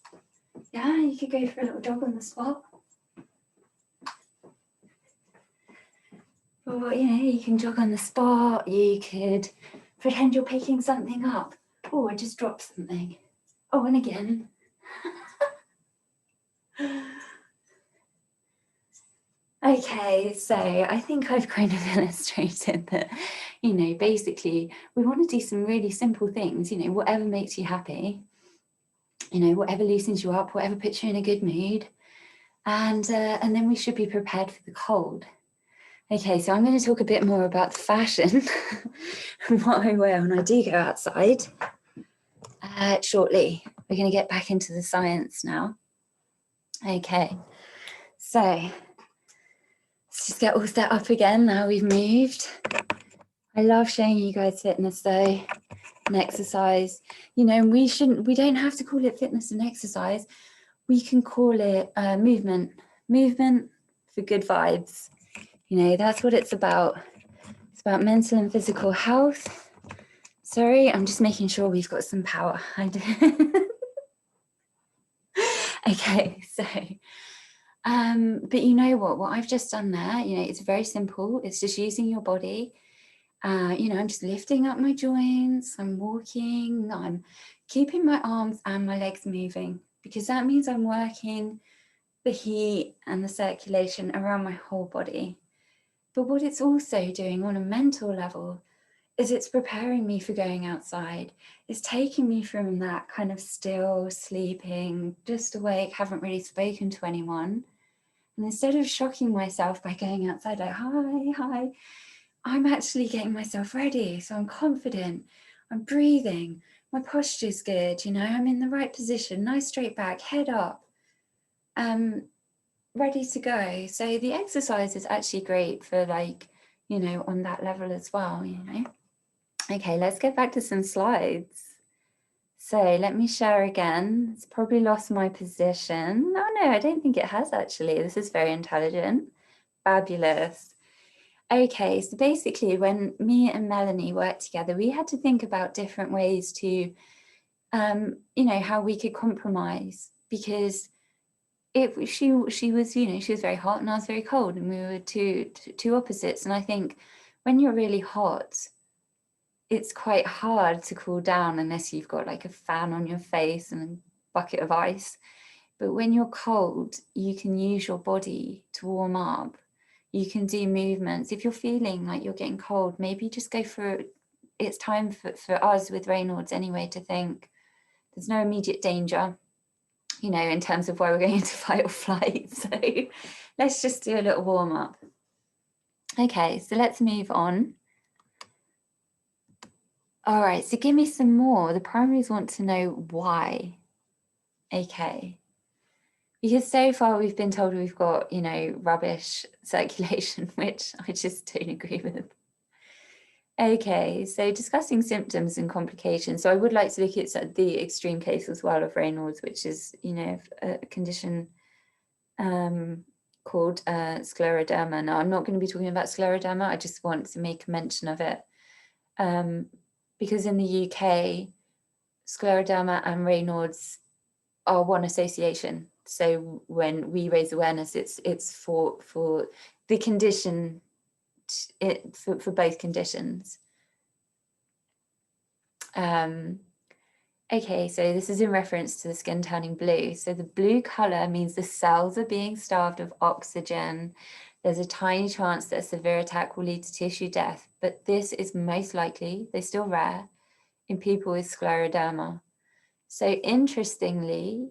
A: Yeah, you could go for a little jog on the spot. Or, you know, you can jog on the spot. You could pretend you're picking something up. Oh, I just dropped something. Oh, and again. Okay, so I think I've kind of illustrated that, you know, basically we want to do some really simple things, you know, whatever makes you happy, you know, whatever loosens you up, whatever puts you in a good mood. And then we should be prepared for the cold. Okay, so I'm going to talk a bit more about the fashion and what I wear when I do go outside shortly. We're going to get back into the science now. Okay, so let's just get all set up again now we've moved. I love showing you guys fitness though, and exercise. You know, we don't have to call it fitness and exercise. We can call it movement for good vibes. You know, that's what it's about. It's about mental and physical health. Sorry, I'm just making sure we've got some power. Okay, so, but you know what I've just done there, you know, it's very simple. It's just using your body. You know, I'm just lifting up my joints, I'm walking, I'm keeping my arms and my legs moving, because that means I'm working the heat and the circulation around my whole body. But what it's also doing on a mental level is it's preparing me for going outside. It's taking me from that kind of still, sleeping, just awake, haven't really spoken to anyone. And instead of shocking myself by going outside like, hi, I'm actually getting myself ready. So I'm confident, I'm breathing, my posture's good, you know, I'm in the right position, nice straight back, head up, ready to go. So the exercise is actually great for, like, you know, on that level as well, you know. Okay, let's get back to some slides. So let me share again. It's probably lost my position. Oh no, I don't think it has actually. This is very intelligent. Fabulous. Okay, so basically when me and Melanie worked together, we had to think about different ways to, you know, how we could compromise, because she was, you know, she was very hot and I was very cold, and we were two opposites. And I think when you're really hot, it's quite hard to cool down unless you've got like a fan on your face and a bucket of ice. But when you're cold, you can use your body to warm up. You can do movements. If you're feeling like you're getting cold, maybe just go for, it's time for us with Raynaud's anyway to think there's no immediate danger, you know, in terms of where we're going into fight or flight. So let's just do a little warm up. Okay, so let's move on. All right, so give me some more. The primaries want to know why. Okay. Because so far we've been told we've got, you know, rubbish circulation, which I just don't agree with. Okay, so discussing symptoms and complications. So I would like to look at the extreme case as well of Raynaud's, which is, you know, a condition called scleroderma. Now, I'm not going to be talking about scleroderma. I just want to make a mention of it because in the UK, scleroderma and Raynaud's are one association. So when we raise awareness, it's for the condition, for both conditions. Okay, so this is in reference to the skin turning blue. So the blue color means the cells are being starved of oxygen. There's a tiny chance that a severe attack will lead to tissue death, but this is most likely, though still rare, in people with scleroderma. So interestingly,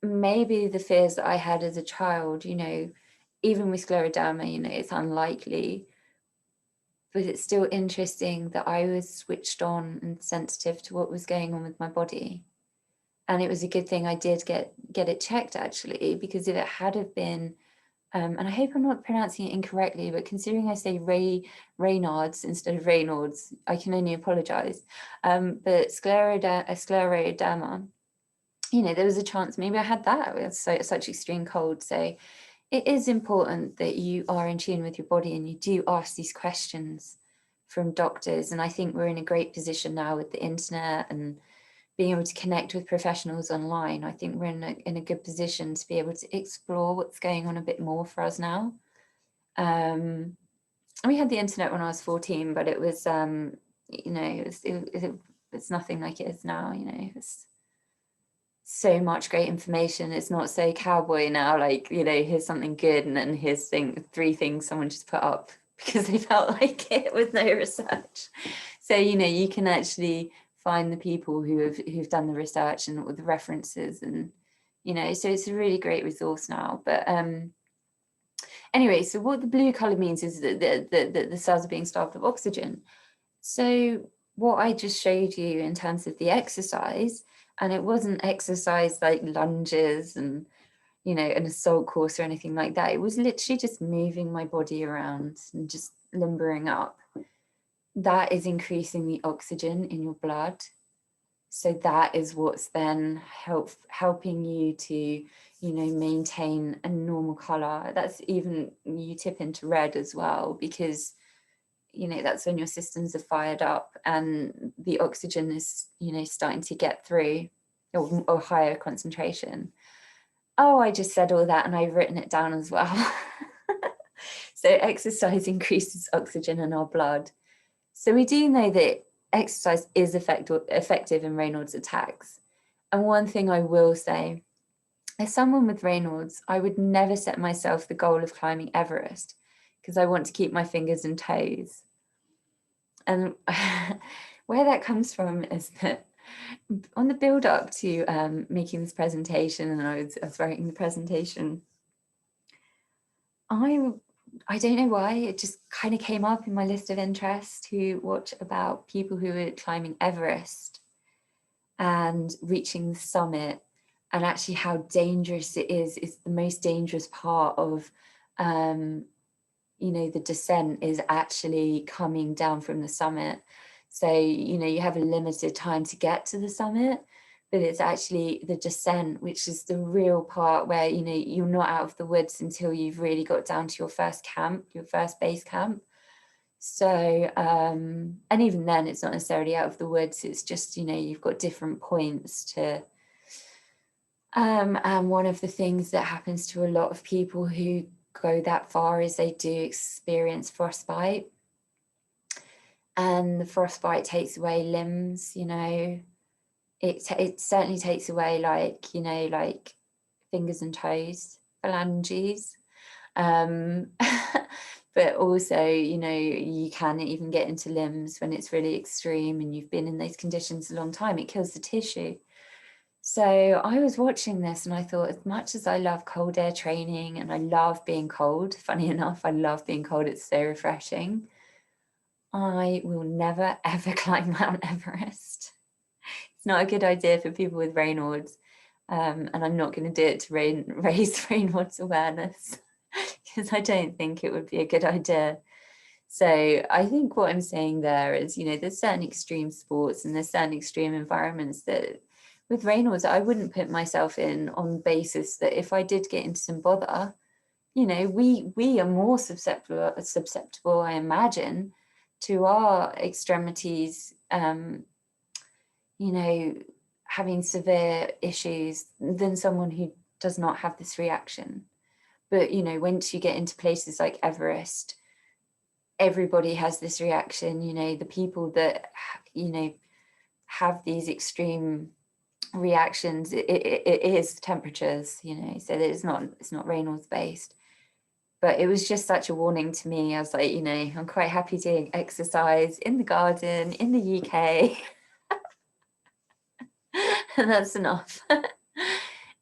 A: maybe the fears that I had as a child, you know, even with scleroderma, you know, it's unlikely, but it's still interesting that I was switched on and sensitive to what was going on with my body. And it was a good thing I did get it checked, actually, because if it had have been, and I hope I'm not pronouncing it incorrectly, but considering I say Raynaud's instead of Raynaud's, I can only apologize. But scleroderma, you know, there was a chance maybe I had that with such extreme cold. So it is important that you are in tune with your body and you do ask these questions from doctors. And I think we're in a great position now with the internet and being able to connect with professionals online. I think we're in a good position to be able to explore what's going on a bit more for us now. We had the internet when I was 14, but it was, you know, it's nothing like it is now, you know. It's so much great information. It's not so cowboy now, like, you know, here's something good and then here's three things someone just put up because they felt like it with no research. So, you know, you can actually find the people who've done the research and all the references, and, you know, so it's a really great resource now. But anyway, so what the blue color means is that the cells are being starved of oxygen. So what I just showed you in terms of the exercise, and it wasn't exercise like lunges and, you know, an assault course or anything like that. It was literally just moving my body around and just limbering up. That is increasing the oxygen in your blood. So that is what's then helping you to, you know, maintain a normal color. That's even, you tip into red as well, because, you know, that's when your systems are fired up and the oxygen is, you know, starting to get through, or higher concentration. Oh, I just said all that and I've written it down as well. So exercise increases oxygen in our blood. So we do know that exercise is effective in Raynaud's attacks. And one thing I will say, as someone with Raynaud's, I would never set myself the goal of climbing Everest because I want to keep my fingers and toes. And where that comes from is that on the build up to making this presentation, and I was writing the presentation, I don't know why, it just kind of came up in my list of interests to watch about people who were climbing Everest and reaching the summit, and actually how dangerous it is. It's the most dangerous part of, you know, the descent is actually coming down from the summit. So, you know, you have a limited time to get to the summit, but it's actually the descent, which is the real part where, you know, you're not out of the woods until you've really got down to your first camp, your first base camp. So, and even then it's not necessarily out of the woods. It's just, you know, you've got different points to, and one of the things that happens to a lot of people who go that far is they do experience frostbite. And the frostbite takes away limbs, you know, it certainly takes away, like, you know, like fingers and toes, phalanges. But also, you know, you can even get into limbs when it's really extreme and you've been in those conditions a long time. It kills the tissue. So I was watching this and I thought, as much as I love cold air training and I love being cold, funny enough, I love being cold, it's so refreshing, I will never ever climb Mount Everest. It's not a good idea for people with Raynaud's, and I'm not going to do it to raise Raynaud's awareness because I don't think it would be a good idea. So I think what I'm saying there is, you know, there's certain extreme sports and there's certain extreme environments that with Raynaud's, I wouldn't put myself in on the basis that if I did get into some bother, you know, we are more susceptible, I imagine, to our extremities, you know, having severe issues than someone who does not have this reaction. But, you know, once you get into places like Everest, everybody has this reaction, you know, the people that, you know, have these extreme reactions, it is temperatures, you know, so it's not Reynolds based. But it was just such a warning to me. I was like, you know, I'm quite happy doing exercise in the garden in the UK. And that's enough.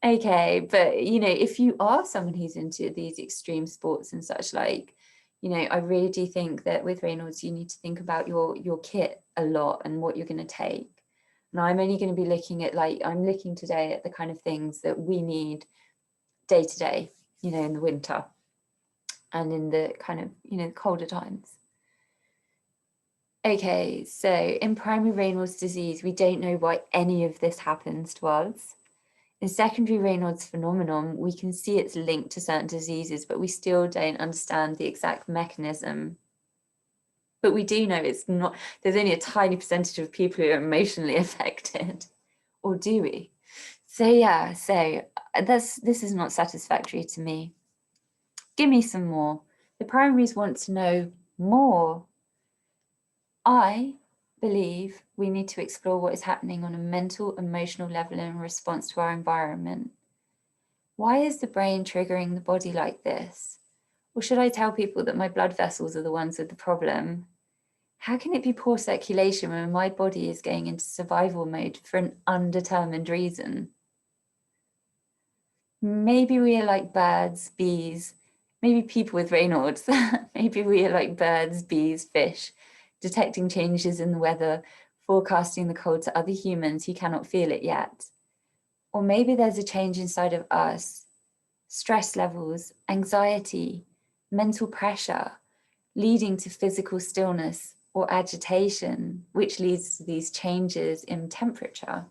A: Okay, but you know, if you are someone who's into these extreme sports and such, like, you know, I really do think that with Reynolds, you need to think about your kit a lot and what you're going to take. And I'm only going to be looking at, like, I'm looking today at the kind of things that we need day to day, you know, in the winter and in the kind of, you know, colder times. Okay, so in primary Raynaud's disease, we don't know why any of this happens to us. In secondary Raynaud's phenomenon, we can see it's linked to certain diseases, but we still don't understand the exact mechanism. But we do know it's not, there's only a tiny percentage of people who are emotionally affected, or do we? So yeah, so this is not satisfactory to me. Give me some more. The primaries want to know more. I believe we need to explore what is happening on a mental, emotional level in response to our environment. Why is the brain triggering the body like this? Or should I tell people that my blood vessels are the ones with the problem? How can it be poor circulation when my body is going into survival mode for an undetermined reason? Maybe we are like birds, bees, maybe people with Raynaud's. Maybe we are like birds, bees, fish, detecting changes in the weather, forecasting the cold to other humans who cannot feel it yet. Or maybe there's a change inside of us, stress levels, anxiety, mental pressure, leading to physical stillness or agitation, which leads to these changes in temperature.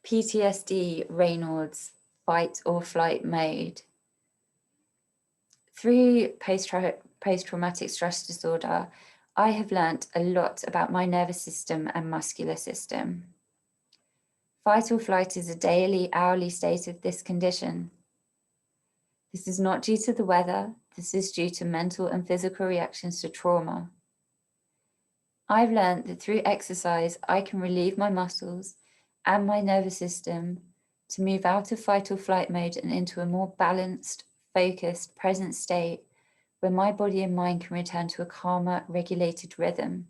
A: PTSD, Raynaud's, fight or flight mode. Through post-traumatic stress disorder, I have learnt a lot about my nervous system and muscular system. Fight or flight is a daily, hourly state of this condition. This is not due to the weather. This is due to mental and physical reactions to trauma. I've learned that through exercise, I can relieve my muscles and my nervous system to move out of fight or flight mode and into a more balanced, focused, present state where my body and mind can return to a calmer, regulated rhythm.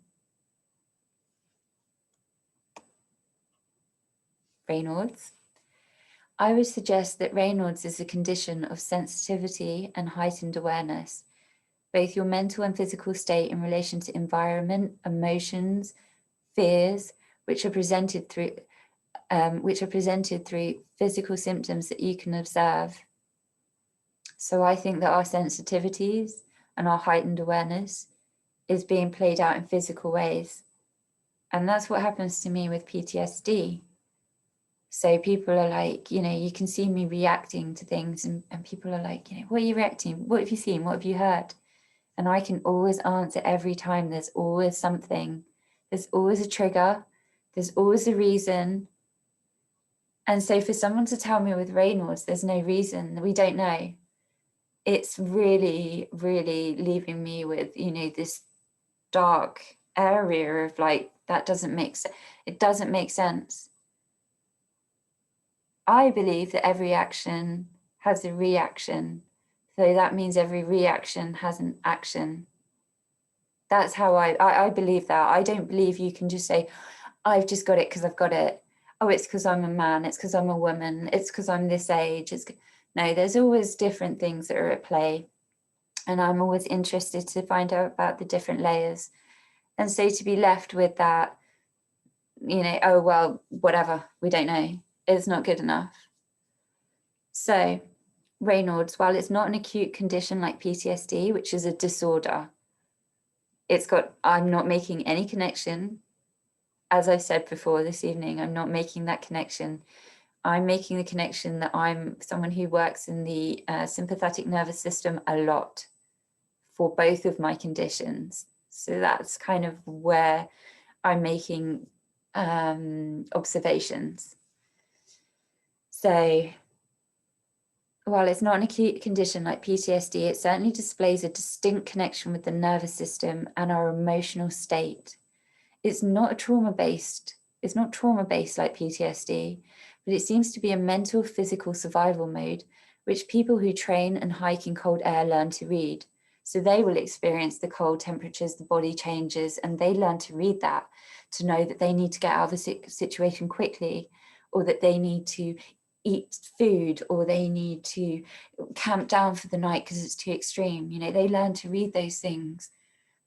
A: Raynaud's. I would suggest that Raynaud's is a condition of sensitivity and heightened awareness, both your mental and physical state in relation to environment, emotions, fears, which are presented through physical symptoms that you can observe. So I think that our sensitivities and our heightened awareness is being played out in physical ways. And that's what happens to me with PTSD. So people are like, you know, you can see me reacting to things and people are like, you know, what are you reacting? What have you seen? What have you heard? And I can always answer every time. There's always something. There's always a trigger. There's always a reason. And so for someone to tell me with Raynaud's, there's no reason, we don't know. It's really, really leaving me with, you know, this dark area of like, that doesn't make sense. It doesn't make sense. I believe that every action has a reaction. So that means every reaction has an action. That's how I believe that. I don't believe you can just say, I've just got it because I've got it. Oh, it's because I'm a man. It's because I'm a woman. It's because I'm this age. No, there's always different things that are at play. And I'm always interested to find out about the different layers. And so to be left with that, you know, oh, well, whatever, we don't know, it's not good enough. So Raynaud's, while it's not an acute condition like PTSD, which is a disorder, I'm not making any connection. As I've said before this evening, I'm not making that connection. I'm making the connection that I'm someone who works in the sympathetic nervous system a lot for both of my conditions. So that's kind of where I'm making observations. So while it's not an acute condition like PTSD, it certainly displays a distinct connection with the nervous system and our emotional state. It's not trauma-based like PTSD, but it seems to be a mental physical survival mode, which people who train and hike in cold air learn to read. So they will experience the cold temperatures, the body changes, and they learn to read that, to know that they need to get out of the situation quickly, or that they need to eat food, or they need to camp down for the night because it's too extreme. You know, they learn to read those things.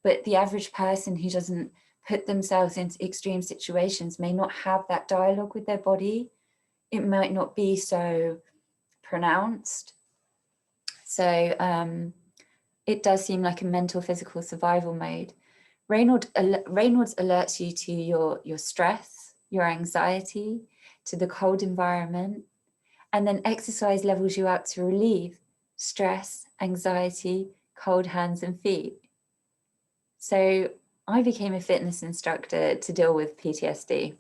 A: But the average person who doesn't put themselves into extreme situations may not have that dialogue with their body. It might not be so pronounced. So it does seem like a mental physical survival mode. Raynaud's alerts you to your stress, your anxiety, to the cold environment, and then exercise levels you out to relieve stress, anxiety, cold hands and feet. So I became a fitness instructor to deal with PTSD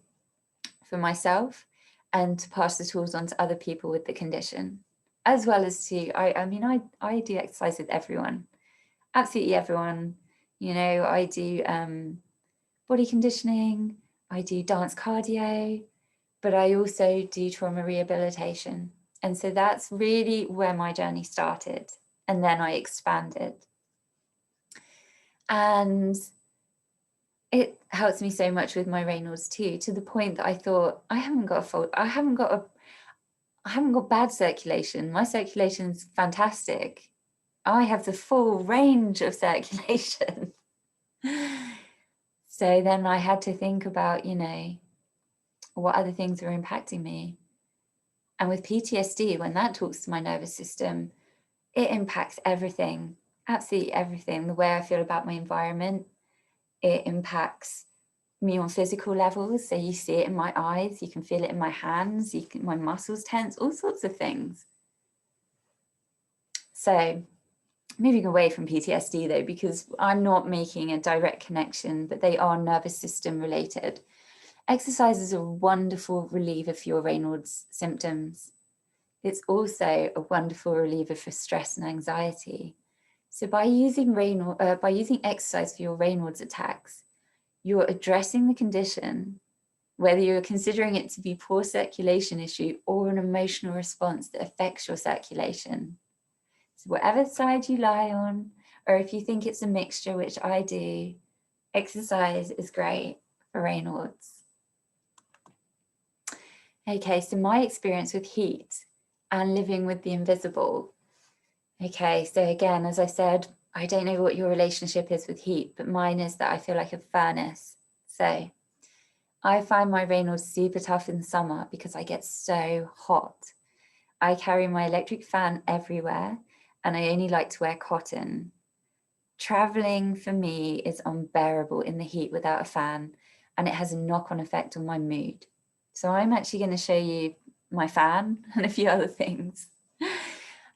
A: for myself and to pass the tools on to other people with the condition, as well as to, I do exercise with everyone, absolutely everyone. You know, I do body conditioning, I do dance cardio, but I also do trauma rehabilitation. And so that's really where my journey started. And then I expanded. And it helps me so much with my Raynaud's too, to the point that I thought, I haven't got bad circulation. My circulation's fantastic. I have the full range of circulation. So then I had to think about, you know, what other things were impacting me. And with PTSD, when that talks to my nervous system, it impacts everything, absolutely everything. The way I feel about my environment, it impacts me on physical levels. So you see it in my eyes, you can feel it in my hands, my muscles tense, all sorts of things. So moving away from PTSD though, because I'm not making a direct connection, but they are nervous system related. Exercise is a wonderful reliever for your Raynaud's symptoms. It's also a wonderful reliever for stress and anxiety. So by using exercise for your Raynaud's attacks, you're addressing the condition, whether you're considering it to be poor circulation issue or an emotional response that affects your circulation. So whatever side you lie on, or if you think it's a mixture, which I do, exercise is great for Raynaud's. Okay, so my experience with heat and living with the invisible. Okay, so again, as I said, I don't know what your relationship is with heat, but mine is that I feel like a furnace. So I find my Raynaud's super tough in the summer because I get so hot. I carry my electric fan everywhere and I only like to wear cotton. Traveling for me is unbearable in the heat without a fan, and it has a knock-on effect on my mood. So I'm actually going to show you my fan and a few other things.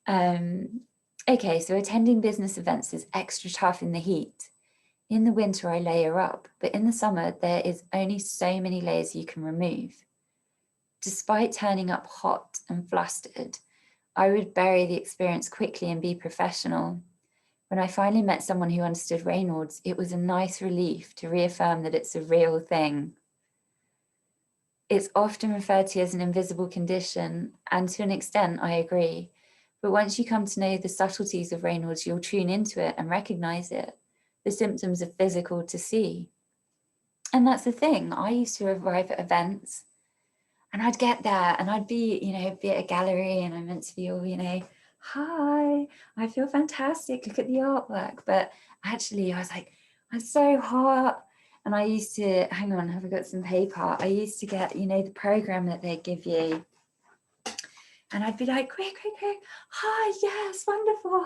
A: Okay, so attending business events is extra tough in the heat. In the winter, I layer up, but in the summer, there is only so many layers you can remove. Despite turning up hot and flustered, I would bury the experience quickly and be professional. When I finally met someone who understood Raynaud's, it was a nice relief to reaffirm that it's a real thing. It's often referred to as an invisible condition, and to an extent, I agree. But once you come to know the subtleties of Raynaud's, you'll tune into it and recognize it. The symptoms are physical to see. And that's the thing. I used to arrive at events and I'd get there and I'd be, be at a gallery and I'm meant to be all, hi, I feel fantastic. Look at the artwork. But actually I was like, I'm so hot. And I used to, hang on, have I got some paper? I used to get, the program that they give you. And I'd be like, quick, quick, quick. Hi, yes, wonderful.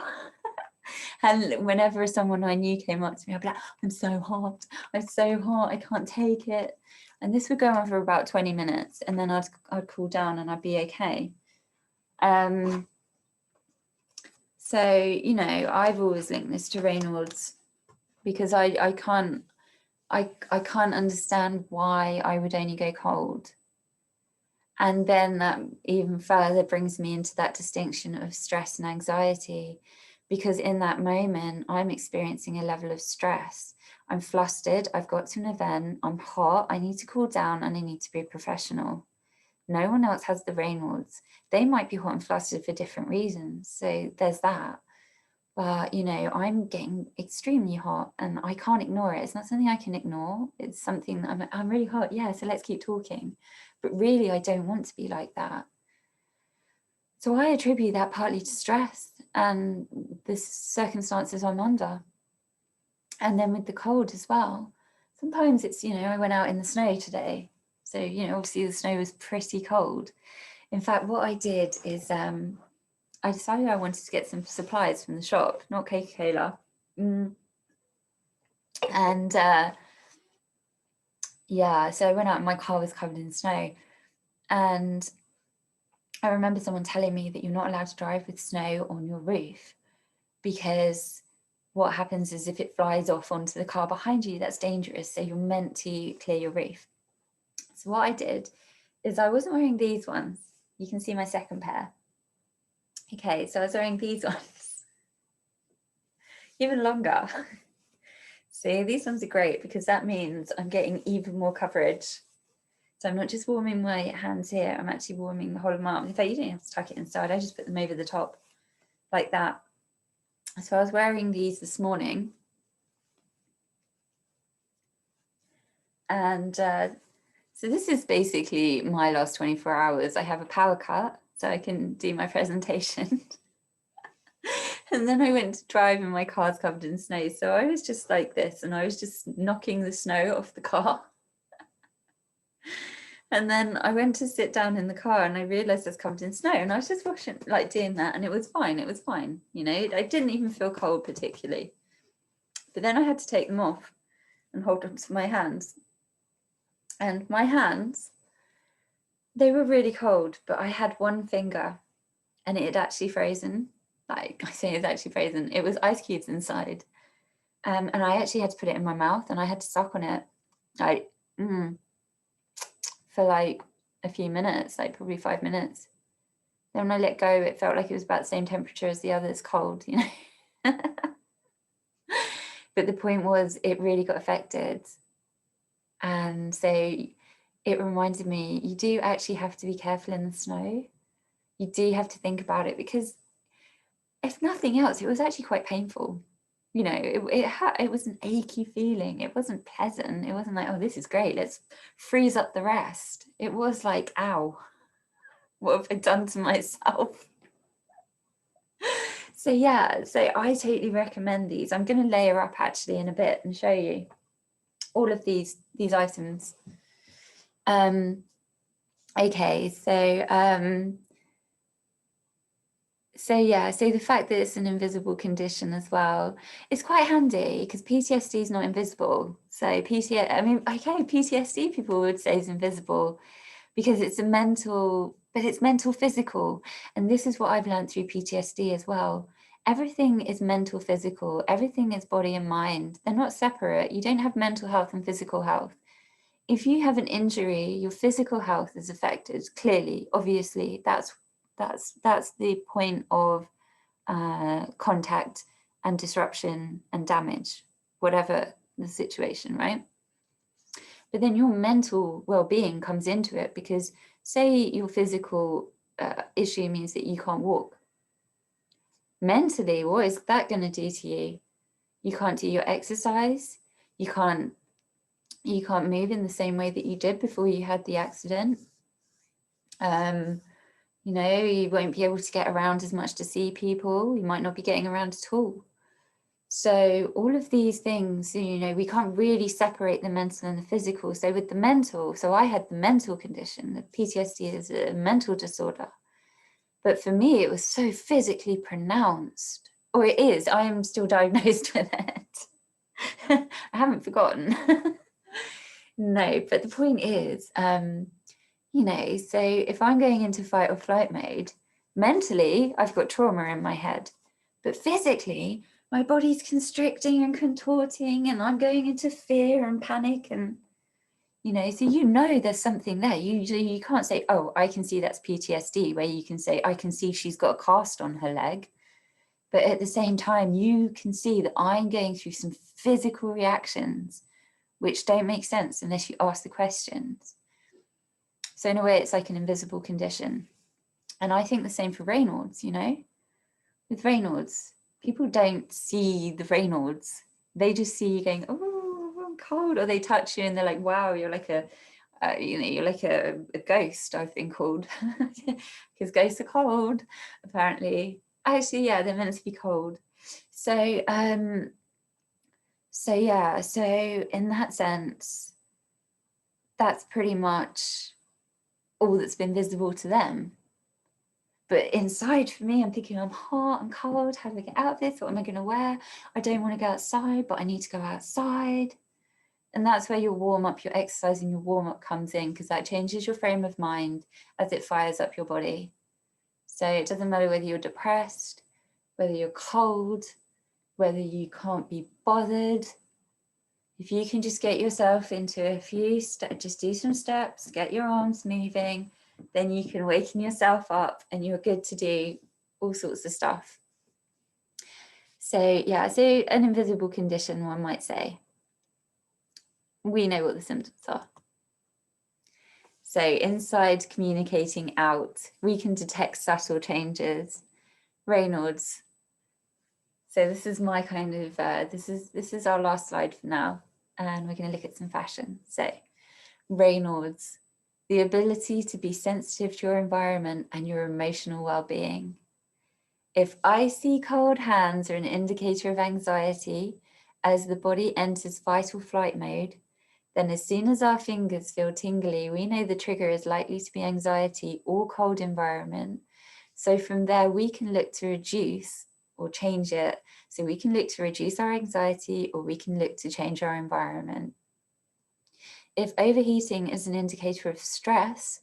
A: And whenever someone I knew came up to me, I'd be like, I'm so hot. I'm so hot. I can't take it. And this would go on for about 20 minutes. And then I'd cool down and I'd be okay. So, you know, I've always linked this to Raynaud's, because I can't understand why I would only go cold. And then that even further brings me into that distinction of stress and anxiety, because in that moment, I'm experiencing a level of stress. I'm flustered, I've got to an event, I'm hot, I need to cool down and I need to be professional. No one else has the Raynaud's. They might be hot and flustered for different reasons. So there's that. But, you know, I'm getting extremely hot and I can't ignore it. It's not something I can ignore. It's something that I'm really hot. Yeah, so let's keep talking. But really, I don't want to be like that. So I attribute that partly to stress and the circumstances I'm under. And then with the cold as well. Sometimes it's, you know, I went out in the snow today. So, you know, obviously the snow was pretty cold. In fact, what I did is I decided I wanted to get some supplies from the shop, not Coca-Cola. And yeah, so I went out and my car was covered in snow. And I remember someone telling me that you're not allowed to drive with snow on your roof, because what happens is if it flies off onto the car behind you, that's dangerous. So you're meant to clear your roof. So what I did is I wasn't wearing these ones. You can see my second pair. Okay, so I was wearing these ones, even longer. See, these ones are great because that means I'm getting even more coverage. So I'm not just warming my hands here, I'm actually warming the whole of my arm. In fact, you don't have to tuck it inside. I just put them over the top like that. So I was wearing these this morning. And so this is basically my last 24 hours. I have a power cut so I can do my presentation. And then I went to drive and my car's covered in snow. So I was just like this and I was just knocking the snow off the car. And then I went to sit down in the car and I realized I was covered in snow and I was just washing, like doing that, and it was fine. It was fine. You know, I didn't even feel cold particularly. But then I had to take them off and hold on to my hands. And my hands, they were really cold, but I had one finger and it had actually frozen. Like I say, it's actually frozen. It was ice cubes inside. And I actually had to put it in my mouth and I had to suck on it. Like, for like a few minutes, like probably 5 minutes. Then when I let go, it felt like it was about the same temperature as the others, cold, you know. But the point was, it really got affected. And so it reminded me, you do actually have to be careful in the snow. You do have to think about it, because if nothing else, it was actually quite painful. You know, it was an achy feeling. It wasn't pleasant. It wasn't like, oh, this is great, let's freeze up the rest. It was like, ow, what have I done to myself? So yeah, so I totally recommend these. I'm going to layer up actually in a bit and show you all of these items. Okay, so yeah, so the fact that it's an invisible condition as well is quite handy, because PTSD is not invisible. So PTSD people would say is invisible because it's but it's mental physical. And this is what I've learned through PTSD as well. Everything is mental physical, everything is body and mind. They're not separate. You don't have mental health and physical health. If you have an injury, your physical health is affected, clearly, obviously. That's the point of contact and disruption and damage, whatever the situation, right? But then your mental well-being comes into it, because say your physical issue means that you can't walk. Mentally, what is that going to do to you? You can't do your exercise. You can't move in the same way that you did before you had the accident. You know, you won't be able to get around as much to see people. You might not be getting around at all. So all of these things, you know, we can't really separate the mental and the physical. So with the mental, so I had the mental condition. The PTSD is a mental disorder. But for me, it was so physically pronounced, or it is. I am still diagnosed with it. I haven't forgotten. No, but the point is, you know, so if I'm going into fight or flight mode, mentally, I've got trauma in my head, but physically, my body's constricting and contorting, and I'm going into fear and panic, and you know, so you know there's something there. You can't say, oh, I can see that's PTSD, where you can say, I can see she's got a cast on her leg. But at the same time, you can see that I'm going through some physical reactions which don't make sense unless you ask the questions. So in a way, it's like an invisible condition. And I think the same for Raynaud's, you know, with Raynaud's, people don't see the Raynaud's. They just see you going, oh, I'm cold. Or they touch you and they're like, wow, you're like a, you know, you're like a ghost, I've been called. Because ghosts are cold, apparently. Actually, yeah, they're meant to be cold. So, yeah, so in that sense, that's pretty much all that's been visible to them. But inside for me, I'm thinking, I'm hot, I'm cold, how do I get out of this? What am I going to wear? I don't want to go outside, but I need to go outside. And that's where your warm up, your exercise and your warm up comes in, because that changes your frame of mind as it fires up your body. So it doesn't matter whether you're depressed, whether you're cold, whether you can't be bothered. If you can just get yourself into a few steps, just do some steps, get your arms moving, then you can waken yourself up and you're good to do all sorts of stuff. So yeah, so an invisible condition, one might say. We know what the symptoms are. So inside, communicating out, we can detect subtle changes. Raynaud's. So this is my kind of, this is our last slide for now. And we're going to look at some fashion. So Raynaud's, the ability to be sensitive to your environment and your emotional well-being. If icy cold hands are an indicator of anxiety as the body enters fight or flight mode, then as soon as our fingers feel tingly, we know the trigger is likely to be anxiety or cold environment. So from there, we can look to reduce or change it. So we can look to reduce our anxiety, or we can look to change our environment. If overheating is an indicator of stress,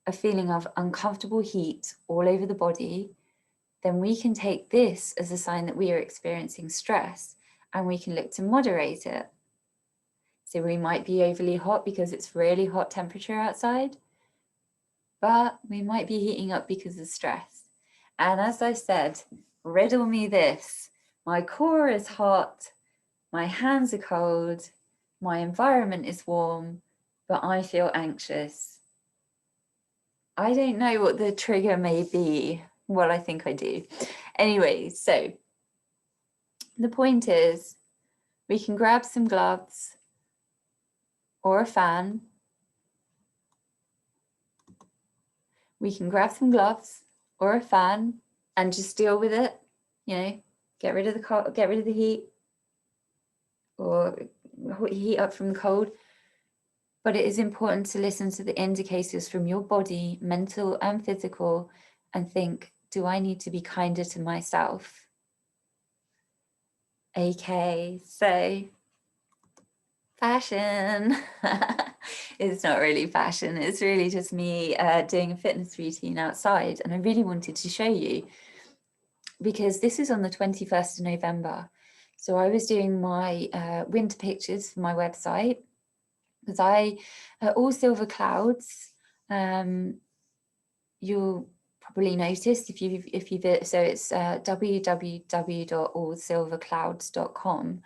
A: a feeling of uncomfortable heat all over the body, then we can take this as a sign that we are experiencing stress, and we can look to moderate it. So we might be overly hot because it's really hot temperature outside, but we might be heating up because of stress. And as I said, riddle me this: my core is hot, my hands are cold, my environment is warm, but I feel anxious. I don't know what the trigger may be. Well, I think I do. Anyway, so the point is, we can grab some gloves or a fan. We can grab some gloves or a fan and just deal with it. You know, get rid of the heat, or heat up from the cold. But it is important to listen to the indicators from your body, mental and physical, and think, do I need to be kinder to myself? Okay, so fashion. It's not really fashion, it's really just me doing a fitness routine outside. And I really wanted to show you, because this is on the 21st of November. So I was doing my winter pictures for my website, because all silver clouds, you'll probably notice if you so it's www.allsilverclouds.com.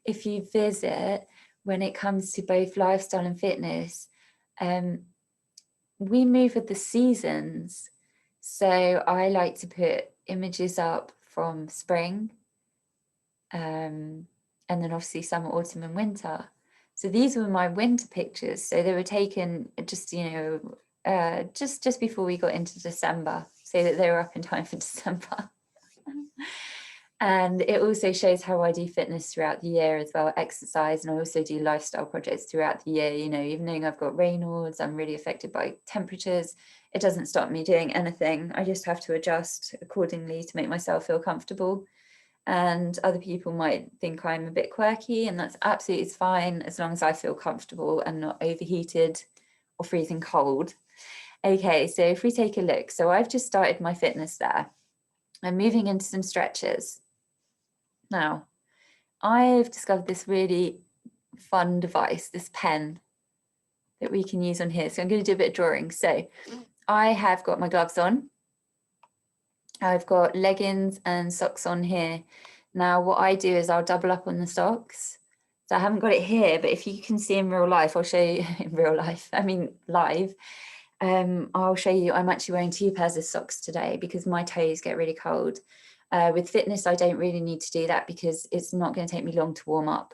A: If you visit, when it comes to both lifestyle and fitness, we move with the seasons. So I like to put images up from spring, and then obviously summer, autumn and winter. So these were my winter pictures. So they were taken just, you know, just before we got into December, so that they were up in time for December. And it also shows how I do fitness throughout the year as well, exercise, and I also do lifestyle projects throughout the year. You know, even though I've got Raynaud's, I'm really affected by temperatures. it doesn't stop me doing anything. I just have to adjust accordingly to make myself feel comfortable. And other people might think I'm a bit quirky, and that's absolutely fine as long as I feel comfortable and not overheated or freezing cold. Okay, so if we take a look, so I've just started my fitness there. I'm moving into some stretches. Now, I've discovered this really fun device, this pen that we can use on here. So I'm going to do a bit of drawing. So I have got my gloves on. I've got leggings and socks on here. Now, what I do is I'll double up on the socks. So I haven't got it here, but if you can see in real life, I'll show you in real life, I mean live. I'll show you, I'm actually wearing 2 pairs of socks today because my toes get really cold. With fitness, I don't really need to do that because it's not going to take me long to warm up.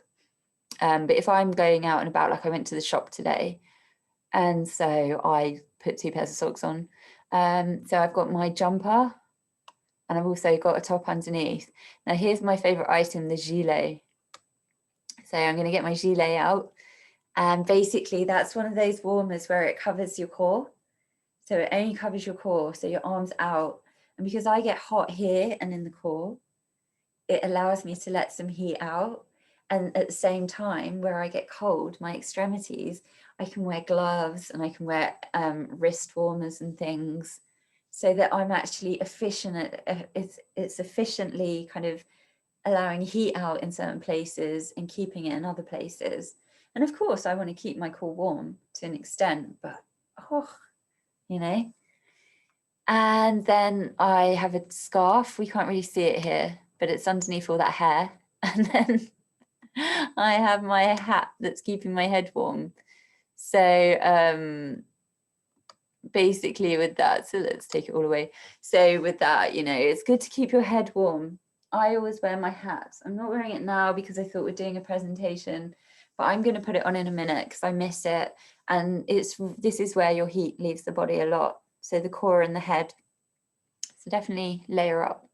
A: But if I'm going out and about, like I went to the shop today, and so I put 2 pairs of socks on. So I've got my jumper, and I've also got a top underneath. Now here's my favorite item, the gilet. So I'm going to get my gilet out. And basically that's one of those warmers where it covers your core. So it only covers your core, so your arms out. And because I get hot here and in the core, it allows me to let some heat out. And at the same time, where I get cold, my extremities, I can wear gloves and I can wear wrist warmers and things, so that I'm actually efficient at, it's efficiently kind of allowing heat out in certain places and keeping it in other places. And of course, I want to keep my core warm to an extent, but you know. And then I have a scarf. We can't really see it here, but it's underneath all that hair. And then I have my hat that's keeping my head warm. So basically with that, so let's take it all away. So with that, you know, it's good to keep your head warm. I always wear my hat. I'm not wearing it now because I thought we're doing a presentation, but I'm going to put it on in a minute because I miss it. And this is where your heat leaves the body a lot. So the core and the head. So definitely layer up.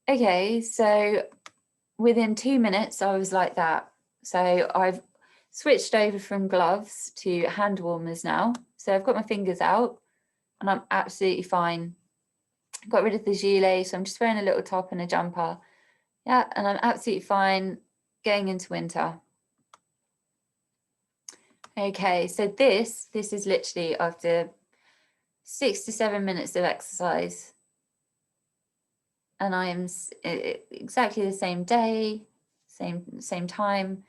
A: Okay, so within 2 minutes, I was like that. So I've switched over from gloves to hand warmers now. So I've got my fingers out and I'm absolutely fine. Got rid of the gilet, so I'm just wearing a little top and a jumper. Yeah, and I'm absolutely fine going into winter. Okay, so this is literally after 6 to 7 minutes of exercise. And I am exactly the same day, same time.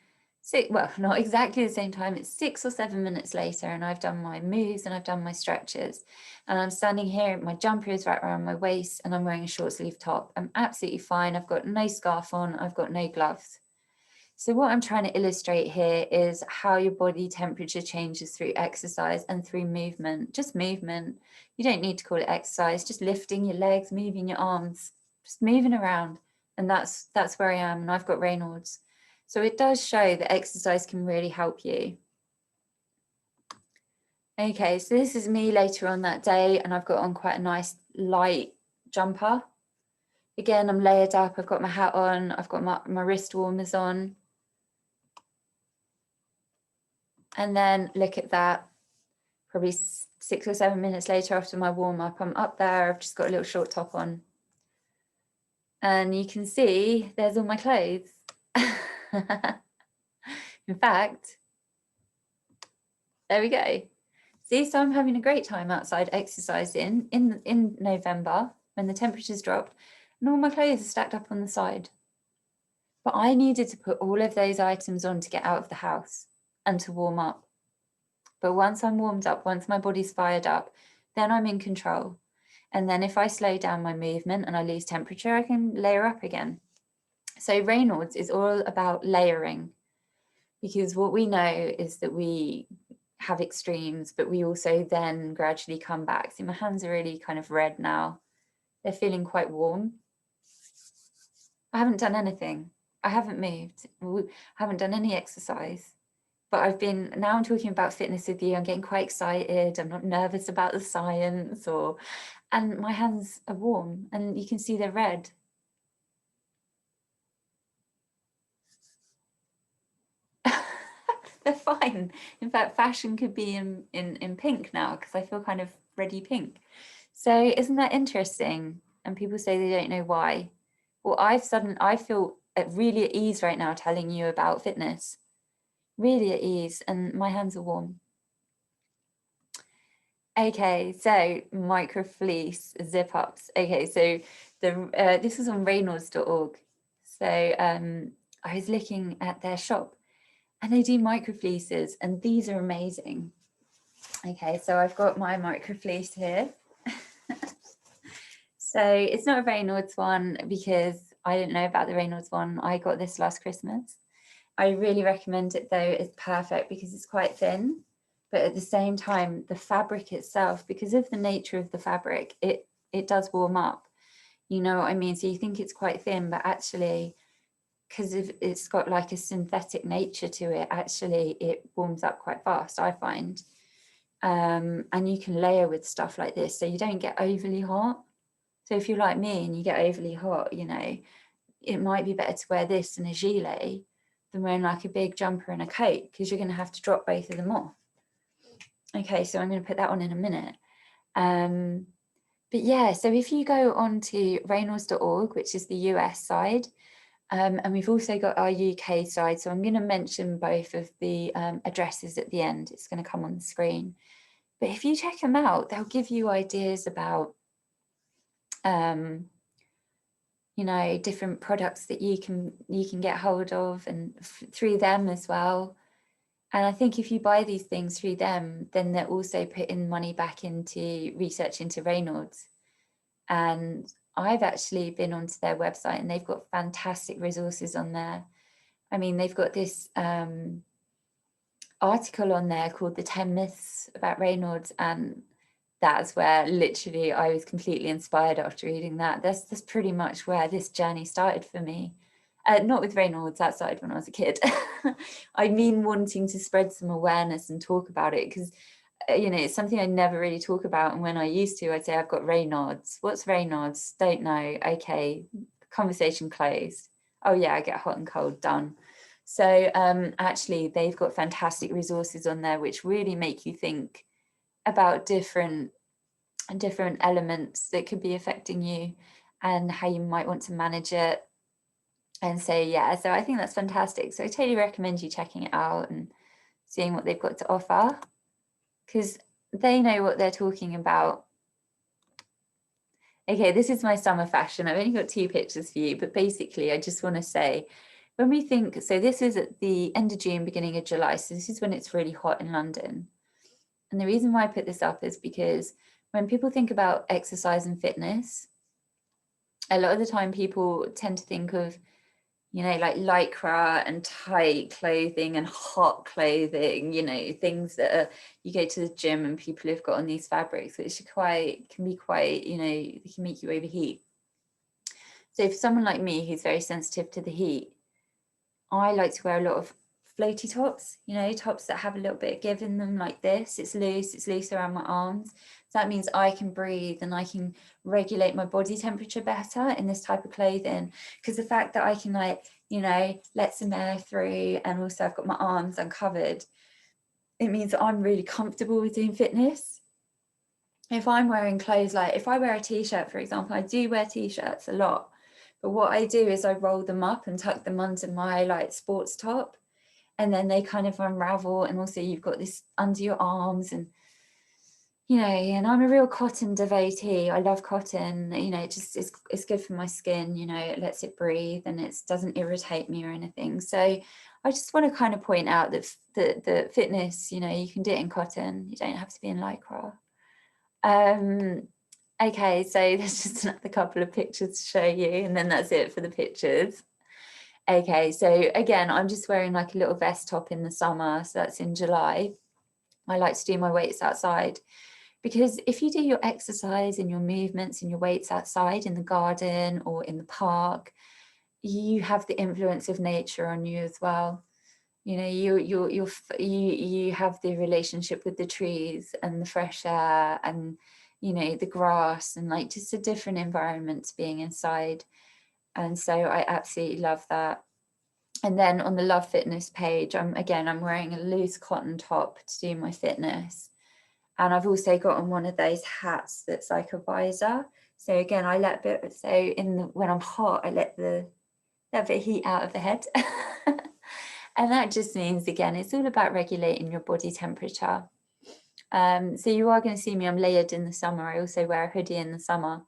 A: Well, not exactly the same time, it's 6 or 7 minutes later, and I've done my moves and I've done my stretches. And I'm standing here, my jumper is right around my waist, and I'm wearing a short sleeve top. I'm absolutely fine. I've got no scarf on, I've got no gloves. So what I'm trying to illustrate here is how your body temperature changes through exercise and through movement. Just movement. You don't need to call it exercise, just lifting your legs, moving your arms, just moving around. And that's where I am, and I've got Raynaud's. So it does show that exercise can really help you. Okay, so this is me later on that day, and I've got on quite a nice light jumper. Again, I'm layered up, I've got my hat on, I've got my wrist warmers on. And then look at that, probably 6 or 7 minutes later after my warm up, I'm up there, I've just got a little short top on. And you can see there's all my clothes. In fact, there we go. See, so I'm having a great time outside exercising in November when the temperatures dropped, and all my clothes are stacked up on the side. But I needed to put all of those items on to get out of the house and to warm up. But once I'm warmed up, once my body's fired up, then I'm in control. And then if I slow down my movement and I lose temperature, I can layer up again. So Raynaud's is all about layering, because what we know is that we have extremes, but we also then gradually come back. See, my hands are really kind of red now. They're feeling quite warm. I haven't done anything. I haven't moved. I haven't done any exercise. But now I'm talking about fitness with you, I'm getting quite excited. I'm not nervous about the science and my hands are warm and you can see they're red. They're fine. In fact, fashion could be in pink now because I feel kind of reddy pink. So isn't that interesting? And people say they don't know why. Well, I feel really at ease right now telling you about fitness, really at ease, and my hands are warm. Okay, so micro fleece zip ups. Okay, so this was on Raynaud.org. So I was looking at their shop, and they do micro fleeces, and these are amazing. Okay, so I've got my micro fleece here. So it's not a Raynaud's one because I didn't know about the Raynaud's one. I got this last Christmas. I really recommend it though. It's perfect because it's quite thin, but at the same time, the fabric itself, because of the nature of the fabric, it does warm up. You know what I mean? So you think it's quite thin, but actually, because it's got like a synthetic nature to it, actually it warms up quite fast, I find. And you can layer with stuff like this, so you don't get overly hot. So if you're like me and you get overly hot, you know, it might be better to wear this than a gilet than wearing like a big jumper and a coat, because you're going to have to drop both of them off. Okay, so I'm going to put that on in a minute. But yeah, so if you go on to Raynaud.org, which is the US side, and we've also got our UK side, so I'm going to mention both of the addresses at the end. It's going to come on the screen. But if you check them out, they'll give you ideas about you know, different products that you can get hold of, and through them as well. And I think if you buy these things through them, then they're also putting money back into research into Raynaud's. And I've actually been onto their website and they've got fantastic resources on there. I mean, they've got this article on there called The 10 Myths About Raynaud's, and that's where literally I was completely inspired after reading that. That's pretty much where this journey started for me. Not with Raynaud's, that started when I was a kid. I mean, wanting to spread some awareness and talk about it, because you know, it's something I never really talk about. And when I used to, I'd say I've got Raynaud's. What's Raynaud's? Don't know. Okay, conversation closed. Oh yeah, I get hot and cold, done. So actually, they've got fantastic resources on there which really make you think about different elements that could be affecting you and how you might want to manage it. And so yeah, so I think that's fantastic. So I totally recommend you checking it out and seeing what they've got to offer, because they know what they're talking about. Okay, this is my summer fashion. I've only got 2 pictures for you, but basically I just want to say, when we think, so this is at the end of June, beginning of July, so this is when it's really hot in London. And the reason why I put this up is because when people think about exercise and fitness, a lot of the time people tend to think of, you know, like lycra and tight clothing and hot clothing, you know, things that are, you go to the gym and people have got on these fabrics, which can be quite, you know, they can make you overheat. So for someone like me who's very sensitive to the heat, I like to wear a lot of floaty tops, you know, tops that have a little bit of give in them, like this. It's loose around my arms. So that means I can breathe and I can regulate my body temperature better in this type of clothing, because the fact that I can, like, you know, let some air through, and also I've got my arms uncovered, it means that I'm really comfortable with doing fitness. If I'm wearing clothes, like if I wear a t-shirt, for example, I do wear t-shirts a lot, but what I do is I roll them up and tuck them under my like sports top, and then they kind of unravel, and also you've got this under your arms, and you know, and I'm a real cotton devotee. I love cotton, you know, it just it's good for my skin, you know, it lets it breathe and it doesn't irritate me or anything. So I just want to kind of point out that the fitness, you know, you can do it in cotton, you don't have to be in lycra. Okay, so there's just another couple of pictures to show you, and then that's it for the pictures. Okay, so again, I'm just wearing like a little vest top in the summer, so that's in July. I like to do my weights outside, because if you do your exercise and your movements and your weights outside in the garden or in the park, you have the influence of nature on you as well. You know, you have the relationship with the trees and the fresh air and, you know, the grass, and like just a different environment to being inside. And so I absolutely love that. And then on the Love Fitness page, I'm wearing a loose cotton top to do my fitness. And I've also got on one of those hats that's like a visor. So again, I let a bit, so when I'm hot, I let a bit of heat out of the head. And that just means, again, it's all about regulating your body temperature. So you are going to see me, I'm layered in the summer. I also wear a hoodie in the summer,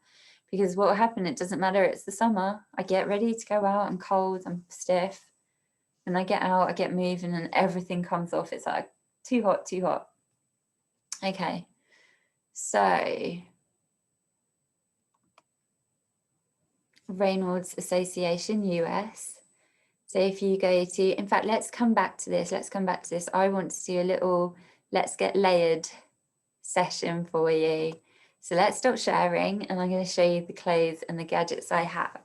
A: because what will happen, it doesn't matter, it's the summer. I get ready to go out, I'm cold, I'm stiff. And I get out, I get moving, and everything comes off. It's like too hot, too hot. Okay, so Raynaud's Association US. So if you go to, in fact, let's come back to this. I want to do a little let's get layered session for you. So let's stop sharing, and I'm going to show you the clothes and the gadgets I have.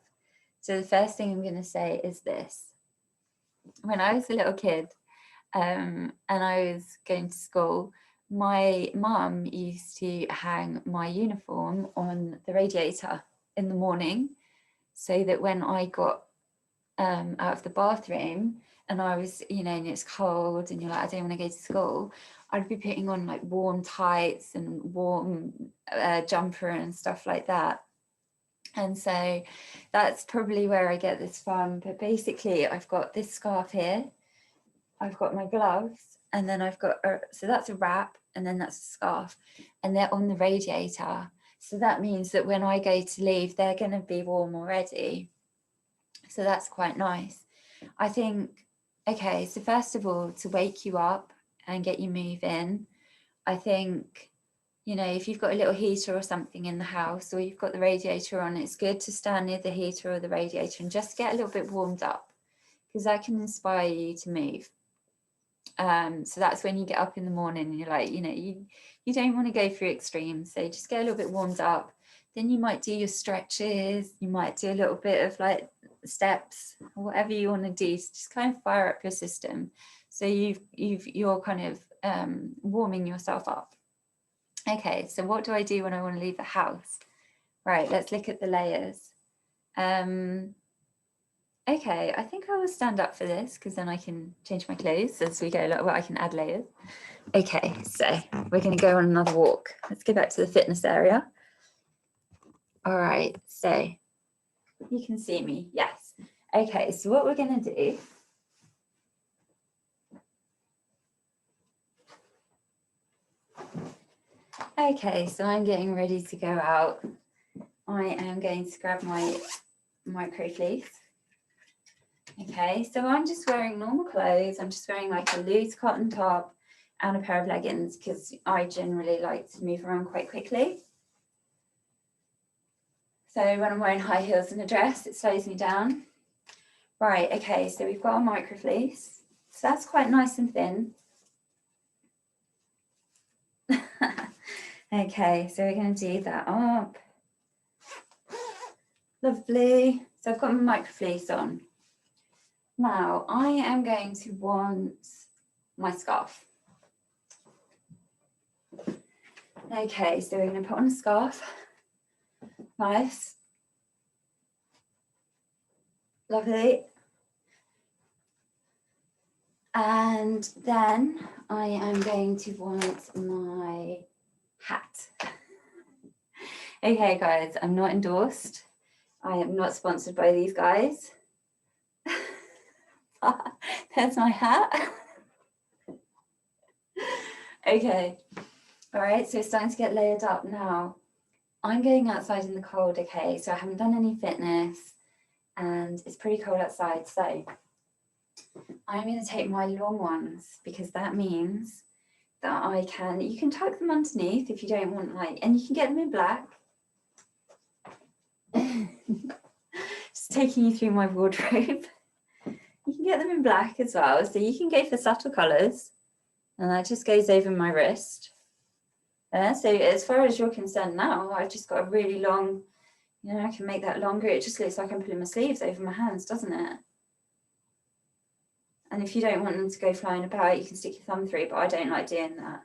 A: So the first thing I'm going to say is this. When I was a little kid and I was going to school, my mum used to hang my uniform on the radiator in the morning, so that when I got out of the bathroom and I was, and it's cold and you're like, I don't want to go to school, I'd be putting on like warm tights and warm jumper and stuff like that. And so that's probably where I get this from. But basically, I've got this scarf here, I've got my gloves, and then I've got, so that's a wrap, and then that's a scarf, and they're on the radiator. So that means that when I go to leave, they're going to be warm already. So that's quite nice. I think, okay, so first of all, to wake you up and get you moving, I think, if you've got a little heater or something in the house, or you've got the radiator on, it's good to stand near the heater or the radiator and just get a little bit warmed up, because that can inspire you to move. So that's when you get up in the morning and you're like, you don't want to go through extremes. So just get a little bit warmed up. Then you might do your stretches. You might do a little bit of like steps or whatever you want to do. So just kind of fire up your system. So you're kind of warming yourself up. Okay, so what do I do when I want to leave the house? Right, let's look at the layers. Okay, I think I will stand up for this, because then I can change my clothes as we go. Well, I can add layers. Okay, so we're going to go on another walk. Let's go back to the fitness area. All right, so you can see me. Yes. Okay, so what we're going to do. Okay, so I'm getting ready to go out. I am going to grab my micro fleece. Okay, so I'm just wearing normal clothes. I'm just wearing like a loose cotton top and a pair of leggings, because I generally like to move around quite quickly. So when I'm wearing high heels and a dress, it slows me down. Right, okay, so we've got our micro fleece. So that's quite nice and thin. Okay, so we're going to do that up. Lovely. So I've got my micro fleece on. Now I am going to want my scarf. Okay, so we're going to put on a scarf. Nice. Lovely. And then I am going to want my hat. Okay, guys, I'm not endorsed. I am not sponsored by these guys. There's my hat. Okay. All right, so it's starting to get layered up now. I'm going outside in the cold, okay? So I haven't done any fitness and it's pretty cold outside. So I'm going to take my long ones, because that means that you can tuck them underneath if you don't want, and you can get them in black. Just taking you through my wardrobe. You can get them in black as well. So you can go for subtle colours, and that just goes over my wrist. So as far as you're concerned now, I've just got a really long, I can make that longer. It just looks like I'm putting my sleeves over my hands, doesn't it? And if you don't want them to go flying about, you can stick your thumb through, but I don't like doing that.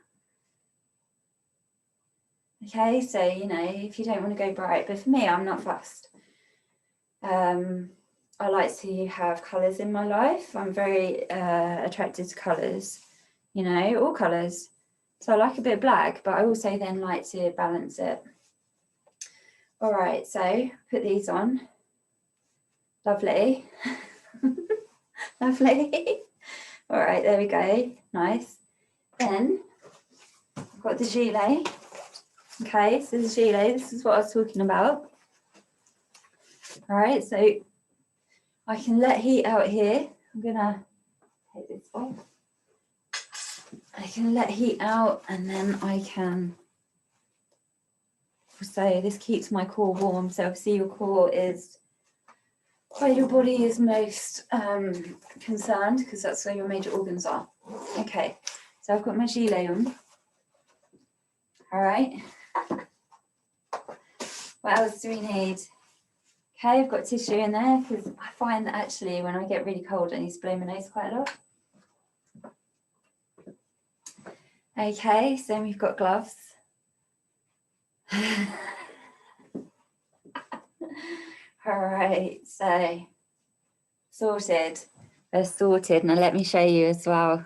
A: Okay, so, if you don't want to go bright, but for me, I'm not fussed. I like to have colours in my life. I'm very attracted to colours, all colours. So I like a bit of black, but I also then like to balance it. All right, so put these on. Lovely. Lovely. All right, there we go. Nice. Then I've got the gilet. Okay, so the gilet, this is what I was talking about. All right, so I can let heat out here. I'm gonna take this off. I can let heat out and then I can, so this keeps my core warm. So obviously your core is where your body is most concerned, because that's where your major organs are. Okay, so I've got my gilet on. All right. What else do we need? Okay, I've got tissue in there because I find that actually when I get really cold, I need to blow my nose quite a lot. Okay, so then we've got gloves. All right, so sorted. They're sorted. Now let me show you as well.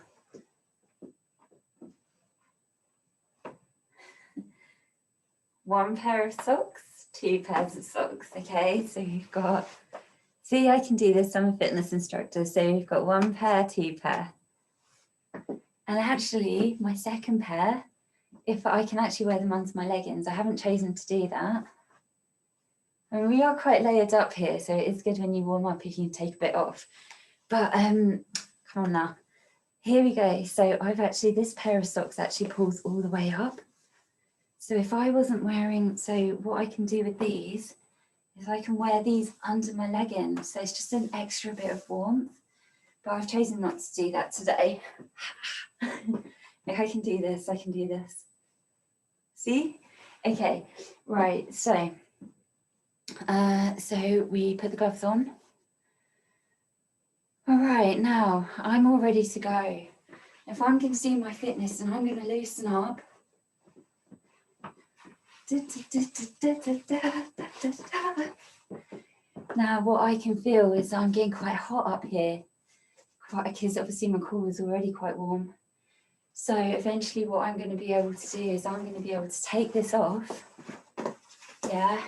A: One pair of socks, 2 pairs of socks. Okay, so you've got, see, I can do this. I'm a fitness instructor. So you've got 1 pair, 2 pair. And actually, my second pair, if I can actually wear them under my leggings, I haven't chosen to do that. I mean, we are quite layered up here, so it's good when you warm up if you can take a bit off. But come on now. Here we go. So I've actually, this pair of socks actually pulls all the way up. So if I wasn't wearing, so what I can do with these is I can wear these under my leggings. So it's just an extra bit of warmth. But I've chosen not to do that today. If I can do this, I can do this. See? Okay, right, so we put the gloves on. All right, now I'm all ready to go. If I'm going to do my fitness and I'm going to loosen up. Now what I can feel is I'm getting quite hot up here, because obviously my core is already quite warm. So eventually what I'm going to be able to do is I'm going to be able to take this off. Yeah.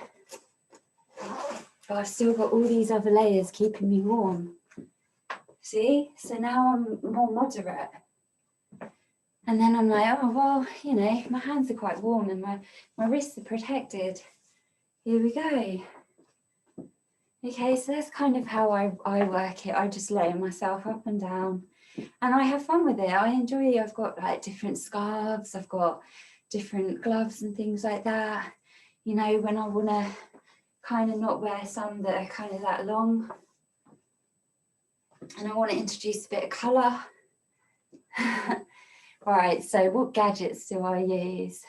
A: But I've still got all these other layers keeping me warm. See? So now I'm more moderate. And then I'm like, oh, well, you know, my hands are quite warm and my wrists are protected. Here we go. Okay, so that's kind of how I work it. I just layer myself up and down. And I have fun with it. I enjoy it. I've got like different scarves. I've got different gloves and things like that. You know, when I want to kind of not wear some that are kind of that long. And I want to introduce a bit of colour. Right, so what gadgets do I use?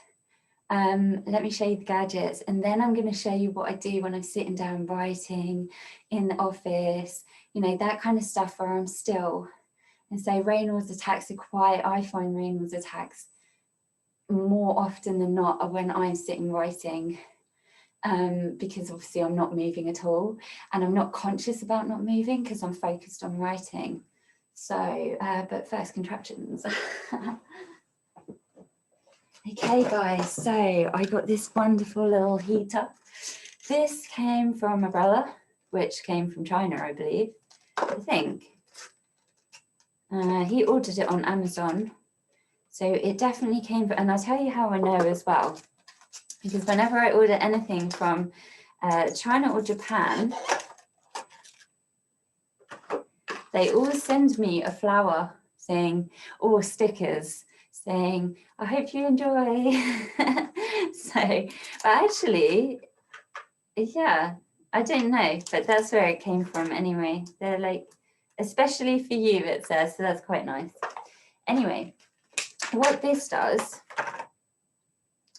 A: Let me show you the gadgets, and then I'm going to show you what I do when I'm sitting down writing in the office, you know, that kind of stuff where I'm still. And so Raynaud's attacks are quiet. I find Raynaud's attacks more often than not when I'm sitting writing, because obviously I'm not moving at all, and I'm not conscious about not moving because I'm focused on writing. So, but first contractions. Okay guys, so I got this wonderful little heater. This came from my brother, which came from China, I believe, I think. He ordered it on Amazon. So it definitely came, and I'll tell you how I know as well, because whenever I order anything from China or Japan, they always send me a flower saying, or stickers saying, I hope you enjoy. So, but actually, yeah, I don't know, but that's where it came from anyway. They're like, especially for you, it says, so that's quite nice. Anyway, what this does,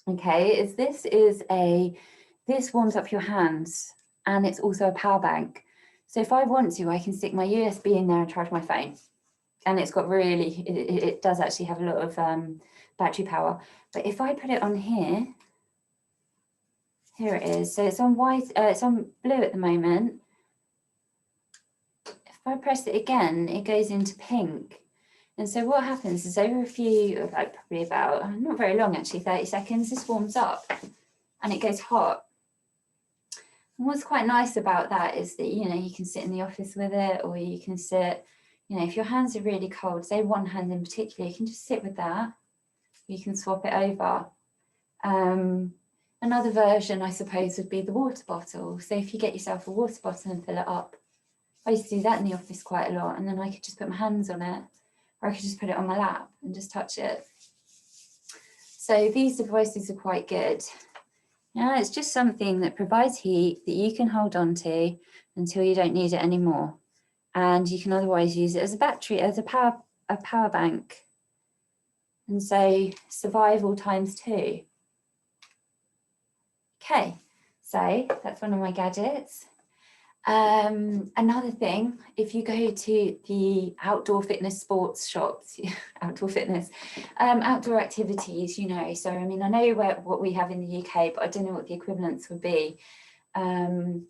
A: okay, is this warms up your hands, and it's also a power bank. So if I want to, I can stick my USB in there and charge my phone. And it's got really, it does actually have a lot of battery power. But if I put it on here, here it is. So it's on white, it's on blue at the moment. If I press it again, it goes into pink. And so what happens is over a few, like probably about, not very long actually, 30 seconds, this warms up and it goes hot. And what's quite nice about that is that, you know, you can sit in the office with it, or you can sit, you know, if your hands are really cold, say one hand in particular, you can just sit with that. You can swap it over. Another version, I suppose, would be the water bottle. So if you get yourself a water bottle and fill it up, I used to do that in the office quite a lot, and then I could just put my hands on it, or I could just put it on my lap and just touch it. So these devices are quite good. Yeah, it's just something that provides heat that you can hold on to until you don't need it anymore. And you can otherwise use it as a battery, as a power bank. And so survival ×2. Okay, so that's one of my gadgets. Another thing, if you go to the outdoor fitness sports shops, outdoor fitness, outdoor activities, you know, so I mean, I know what we have in the UK, but I don't know what the equivalents would be. But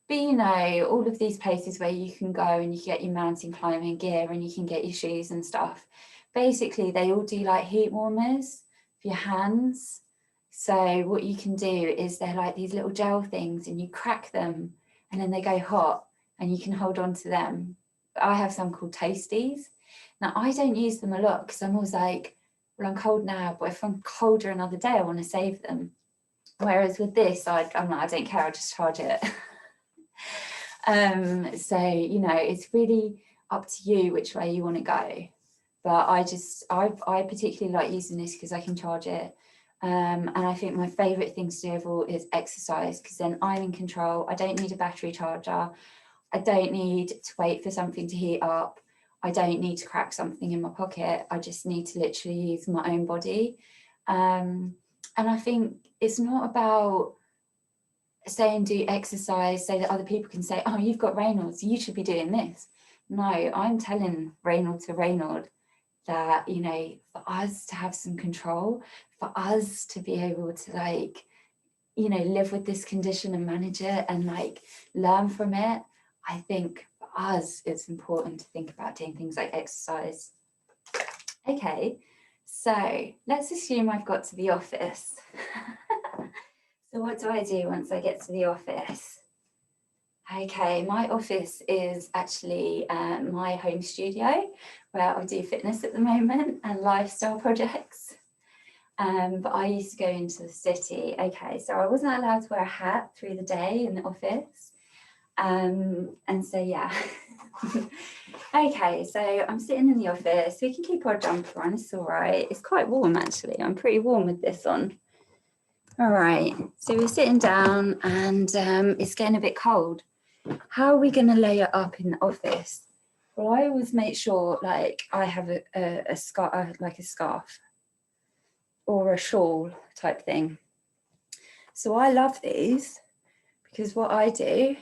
A: you know, all of these places where you can go and you get your mountain climbing gear and you can get your shoes and stuff, basically they all do like heat warmers for your hands. So what you can do is they're like these little gel things and you crack them and then they go hot and you can hold on to them. I have some called toasties. Now I don't use them a lot because I'm always like, well, I'm cold now, but if I'm colder another day, I want to save them. Whereas with this, I'm like, I don't care, I'll just charge it. So, you know, it's really up to you which way you want to go. But I particularly like using this because I can charge it. And I think my favourite thing to do overall is exercise, because then I'm in control. I don't need a battery charger. I don't need to wait for something to heat up. I don't need to crack something in my pocket. I just need to literally use my own body. And I think it's not about saying do exercise so that other people can say, oh, you've got Raynaud, so you should be doing this. No, I'm telling Raynaud that, you know, for us to have some control, for us to be able to, like, you know, live with this condition and manage it and like learn from it, I think for us it's important to think about doing things like exercise. Okay, so let's assume I've got to the office. So what do I do once I get to the office? Okay, my office is actually my home studio where I do fitness at the moment and lifestyle projects. But I used to go into the city. Okay, so I wasn't allowed to wear a hat through the day in the office. And so, yeah. Okay, so I'm sitting in the office. We can keep our jumper on, it's all right. It's quite warm, actually. I'm pretty warm with this on. All right, so we're sitting down and it's getting a bit cold. How are we going to layer up in the office? Well, I always make sure, like, I have a scarf, like a scarf or a shawl type thing. So I love these because what I do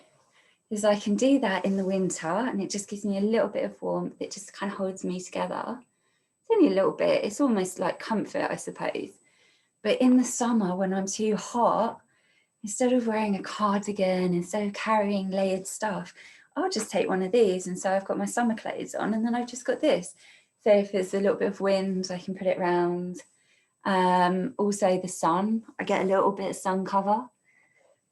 A: is I can do that in the winter and it just gives me a little bit of warmth. It just kind of holds me together. It's only a little bit. It's almost like comfort, I suppose. But in the summer, when I'm too hot, instead of wearing a cardigan, instead of carrying layered stuff, I'll just take one of these. And so I've got my summer clothes on and then I've just got this. So if there's a little bit of wind, I can put it round. Also the sun, I get a little bit of sun cover.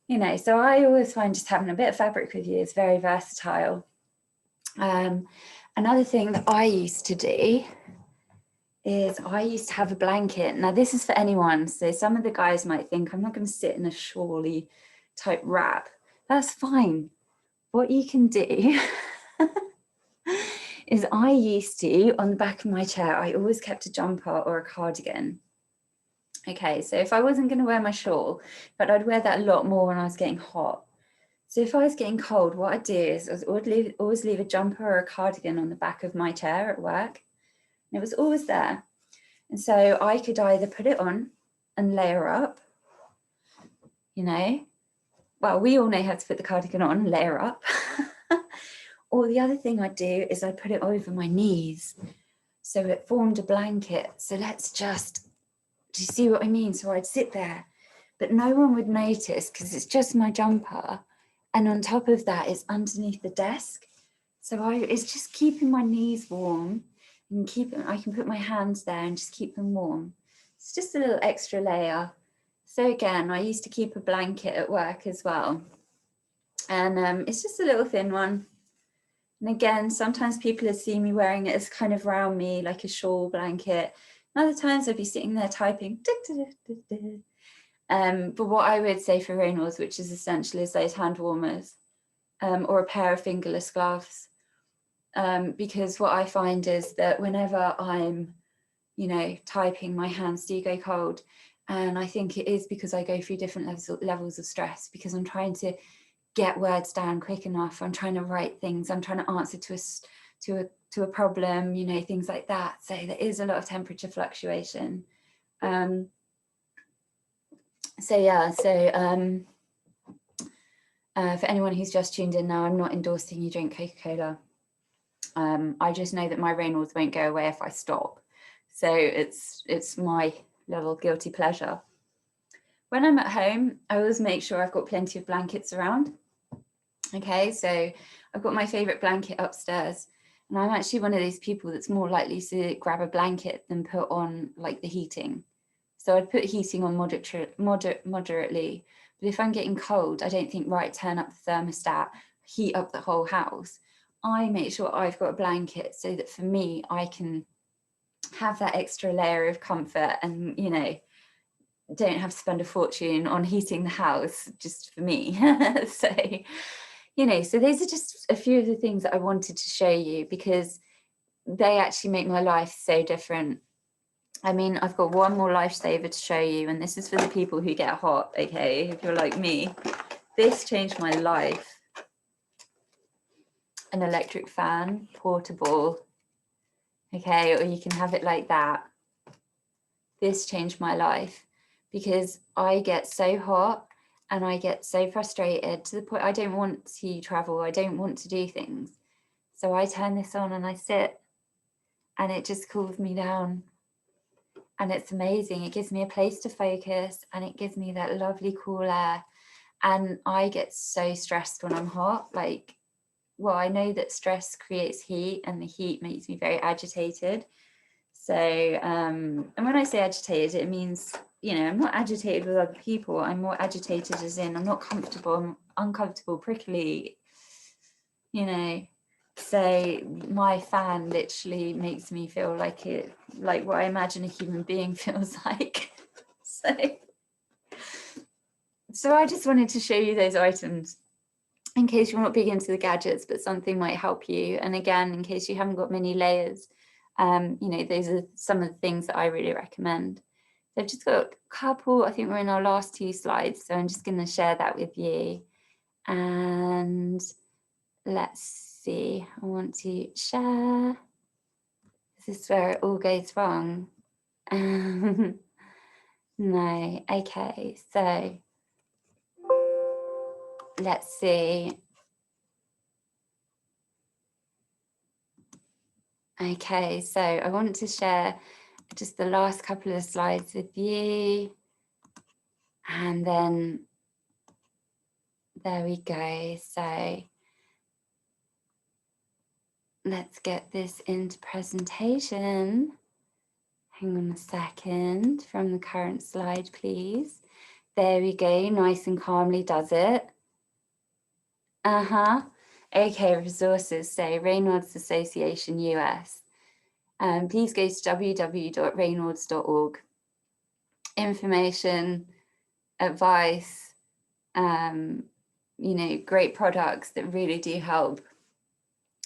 A: You know, so I always find just having a bit of fabric with you is very versatile. Another thing that I used to do is I used to have a blanket. Now this is for anyone. So some of the guys might think I'm not going to sit in a shawly type wrap. That's fine. What you can do is I used to, on the back of my chair, I always kept a jumper or a cardigan. Okay, so if I wasn't going to wear my shawl, but I'd wear that a lot more when I was getting hot. So if I was getting cold, what I'd do is I would always leave a jumper or a cardigan on the back of my chair at work. And it was always there. And so I could either put it on and layer up, you know, well, we all know how to put the cardigan on and layer up. Or the other thing I'd do is I'd put it over my knees. So it formed a blanket. So let's just, do you see what I mean? So I'd sit there, but no one would notice because it's just my jumper. And on top of that, it's underneath the desk. So it's just keeping my knees warm And keep them, I can put my hands there and just keep them warm. It's just a little extra layer. So again, I used to keep a blanket at work as well. And it's just a little thin one. And again, sometimes people have seen me wearing it as kind of around me, like a shawl blanket. And other times I'd be sitting there typing. But what I would say for Raynaud's, which is essentially is those hand warmers, or a pair of fingerless gloves. Because what I find is that whenever I'm, typing, my hands do go cold. And I think it is because I go through different levels of stress, because I'm trying to get words down quick enough. I'm trying to write things. I'm trying to answer to a problem, things like that. So there is a lot of temperature fluctuation. For anyone who's just tuned in now, I'm not endorsing you drink Coca-Cola. I just know that my Raynaud's won't go away if I stop. So it's my little guilty pleasure. When I'm at home, I always make sure I've got plenty of blankets around. Okay, so I've got my favorite blanket upstairs, and I'm actually one of those people that's more likely to grab a blanket than put on like the heating. So I'd put heating on moderately, but if I'm getting cold, I don't think, right, turn up the thermostat, heat up the whole house. I make sure I've got a blanket so that for me, I can have that extra layer of comfort and, don't have to spend a fortune on heating the house just for me. So, so those are just a few of the things that I wanted to show you, because they actually make my life so different. I mean, I've got one more lifesaver to show you, and this is for the people who get hot, okay? If you're like me, this changed my life. An electric fan, portable, okay? Or you can have it like that. This changed my life, because I get so hot and I get so frustrated to the point I don't want to travel. I don't want to do things. So I turn this on and I sit, and it just cools me down. And it's amazing. It gives me a place to focus, and it gives me that lovely cool air. And I get so stressed when I'm hot. I know that stress creates heat, and the heat makes me very agitated. So, and when I say agitated, it means, I'm not agitated with other people. I'm more agitated as in I'm not comfortable, I'm uncomfortable, prickly, So my fan literally makes me feel like what I imagine a human being feels like. So I just wanted to show you those items in case you're not big into the gadgets, but something might help you. And again, in case you haven't got many layers, those are some of the things that I really recommend. So I've just got a couple, I think we're in our last 2 slides, so I'm just going to share that with you. And let's see, I want to share. This is where it all goes wrong. No, okay, so let's see. Okay, so I want to share just the last couple of slides with you. And then there we go. So let's get this into presentation. Hang on a second, from the current slide, please. There we go, nice and calmly does it. Okay, resources, so Raynaud's Association US. Please go to www.raynauds.org. Information, advice, great products that really do help.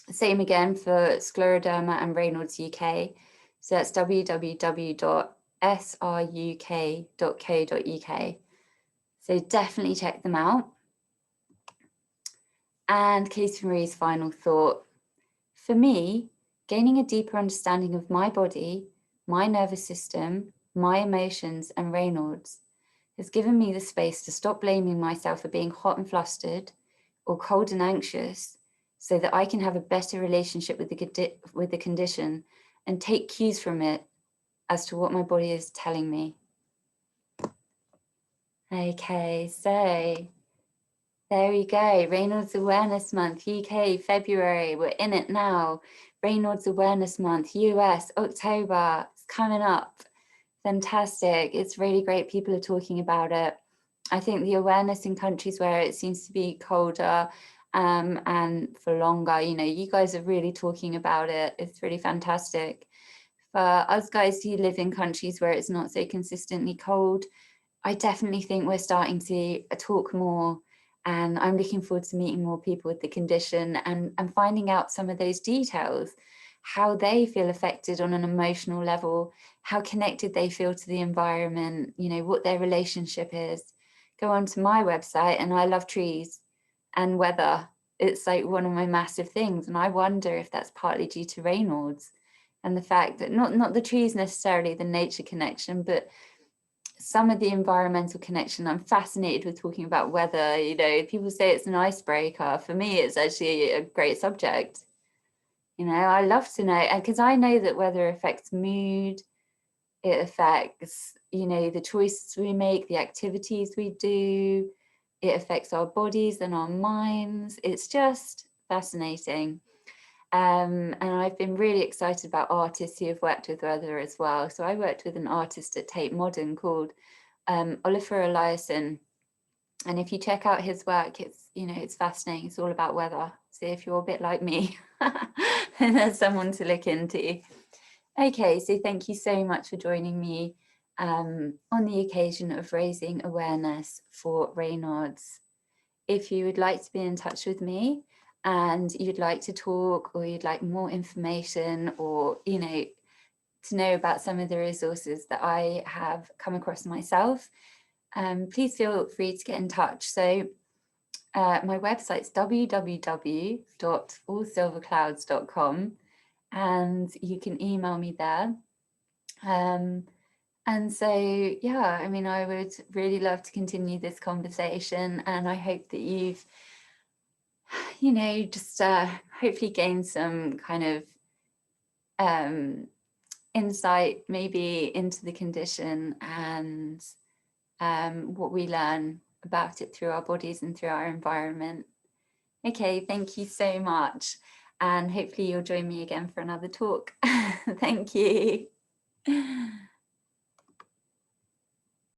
A: Same again for Scleroderma and Raynaud's UK. So that's www.sruk.co.uk. So definitely check them out. And Katie Marie's final thought. For me, gaining a deeper understanding of my body, my nervous system, my emotions, and Raynaud's has given me the space to stop blaming myself for being hot and flustered or cold and anxious, so that I can have a better relationship with the condition and take cues from it as to what my body is telling me. Okay, so there we go. Raynaud's Awareness Month, UK, February. We're in it now. Raynaud's Awareness Month, US, October, it's coming up. Fantastic. It's really great people are talking about it. I think the awareness in countries where it seems to be colder and for longer, you know, you guys are really talking about it. It's really fantastic. For us guys who live in countries where it's not so consistently cold, I definitely think we're starting to talk more, and I'm looking forward to meeting more people with the condition and finding out some of those details, how they feel affected on an emotional level, how connected they feel to the environment, you know, what their relationship is. Go onto my website, and I love trees and weather. It's like one of my massive things. And I wonder if that's partly due to Raynaud's and the fact that not the trees necessarily, the nature connection, but some of the environmental connection. I'm fascinated with talking about weather. You know, people say it's an icebreaker. For me, it's actually a great subject. You know, I love to know, and because I know that weather affects mood, it affects, you know, the choices we make, the activities we do, it affects our bodies and our minds. It's just fascinating. And I've been really excited about artists who have worked with weather as well. So I worked with an artist at Tate Modern called Oliver Eliasson. And if you check out his work, it's, you know, it's fascinating. It's all about weather. So if you're a bit like me, then there's someone to look into. Okay, so thank you so much for joining me on the occasion of raising awareness for Raynaud's. If you would like to be in touch with me and you'd like to talk, or you'd like more information, or, you know, to know about some of the resources that I have come across myself, please feel free to get in touch. So my website's www.allsilverclouds.com, and you can email me there. And so, yeah, I mean, I would really love to continue this conversation, and I hope that you've, you know, just hopefully gained some kind of insight maybe into the condition and what we learn about it through our bodies and through our environment. Okay, thank you so much. And hopefully you'll join me again for another talk. Thank you.